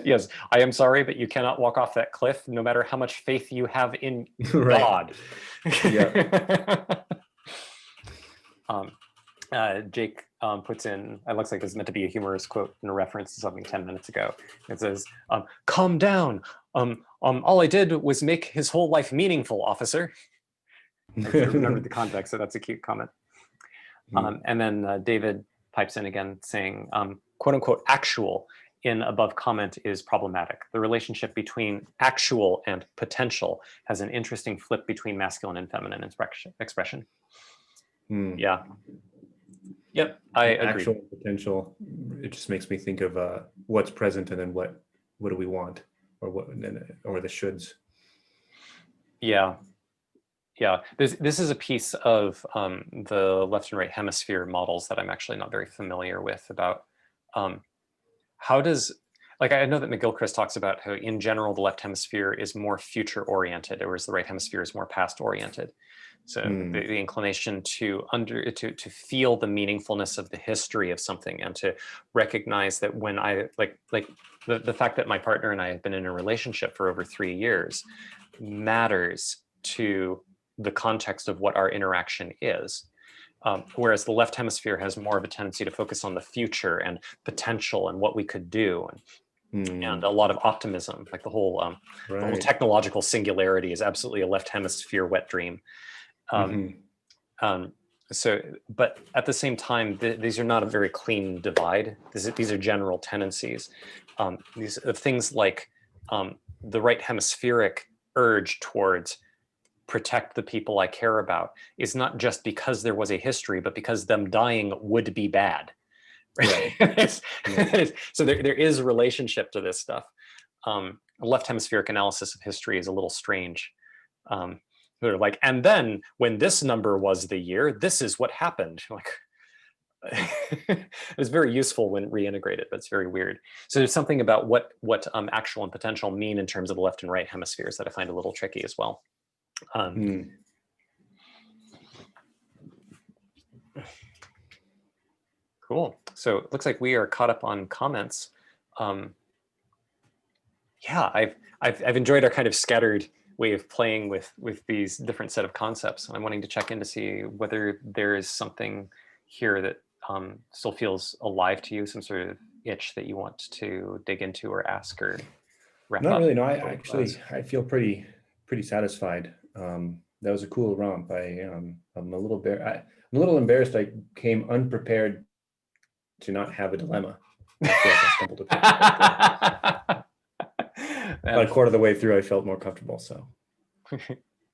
Yes, I am sorry, but you cannot walk off that cliff no matter how much faith you have in Right. God. Yeah. Jake puts in, it looks like this is meant to be a humorous quote in a reference to something 10 minutes ago. It says, calm down. All I did was make his whole life meaningful, officer. I remember the context, so that's a cute comment. And then David pipes in again saying, quote unquote, actual in above comment is problematic. The relationship between actual and potential has an interesting flip between masculine and feminine expression. Yeah. Yep, I agree. Actual potential, it just makes me think of what's present and then what do we want, or the shoulds. Yeah. This is a piece of the left and right hemisphere models that I'm actually not very familiar with about how does, like, I know that McGilchrist talks about how in general, the left hemisphere is more future oriented, whereas the right hemisphere is more past oriented. So the inclination to to feel the meaningfulness of the history of something, and to recognize that when I like the fact that my partner and I have been in a relationship for over 3 years matters to the context of what our interaction is. Whereas the left hemisphere has more of a tendency to focus on the future and potential and what we could do, and a lot of optimism. Like the whole Right. technological singularity is absolutely a left hemisphere wet dream. So, but at the same time, these are not a very clean divide. These are general tendencies. These things like the right hemispheric urge towards protect the people I care about is not just because there was a history, but because them dying would be bad. Right. So there is a relationship to this stuff. A left hemispheric analysis of history is a little strange. They're like, and then when this number was the year, this is what happened. Like, it's very useful when reintegrated, but it's very weird. So there's something about what actual and potential mean in terms of the left and right hemispheres that I find a little tricky as well. Cool. So it looks like we are caught up on comments. Yeah, I've enjoyed our kind of scattered way of playing with these different set of concepts. I'm wanting to check in to see whether there is something here that still feels alive to you, some sort of itch that you want to dig into or ask or wrap up. Not really. No, I feel pretty satisfied. That was a cool romp. I'm a little embarrassed. I came unprepared to not have a dilemma. I feel like I stumbled a bit. About a quarter of the way through, I felt more comfortable. So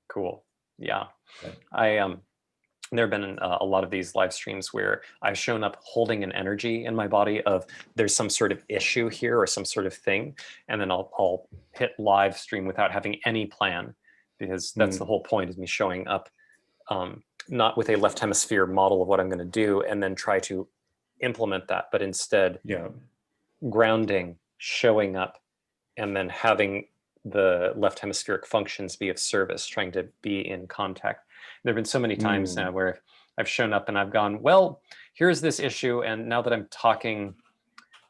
cool. Yeah, okay. There have been a lot of these live streams where I've shown up holding an energy in my body of there's some sort of issue here or some sort of thing, and then I'll hit live stream without having any plan, because that's the whole point, is me showing up not with a left hemisphere model of what I'm going to do and then try to implement that, but instead grounding, showing up, and then having the left hemispheric functions be of service, trying to be in contact. There have been so many times now where I've shown up and I've gone, well, here's this issue, and now that I'm talking,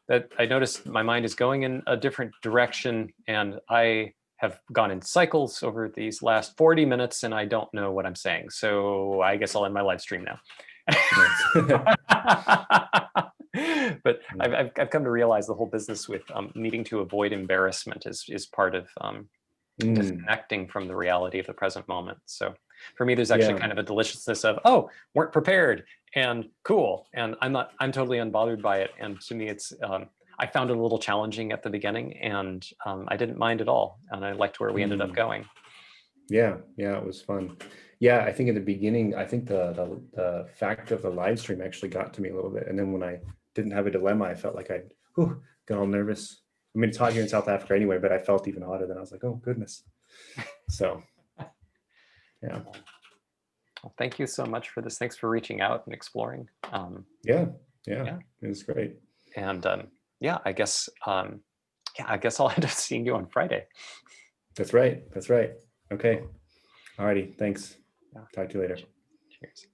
that I noticed my mind is going in a different direction, and I have gone in cycles over these last 40 minutes and I don't know what I'm saying. So I guess I'll end my live stream now. But I've come to realize the whole business with needing to avoid embarrassment is part of disconnecting from the reality of the present moment. So for me, there's actually kind of a deliciousness of, oh, weren't prepared and cool, and I'm totally unbothered by it. And to me, it's I found it a little challenging at the beginning, and I didn't mind at all, and I liked where we ended up going. Yeah, it was fun. Yeah, I think at the beginning, I think the fact of the live stream actually got to me a little bit, and then when I didn't have a dilemma, I felt like I got all nervous. I mean, it's hot here in South Africa anyway, but I felt even hotter. Then I was like, oh goodness. So yeah. Well, thank you so much for this. Thanks for reaching out and exploring. Yeah, it was great. And yeah, I guess I'll end up seeing you on Friday. That's right. Okay. Alrighty. Thanks. Talk to you later. Cheers.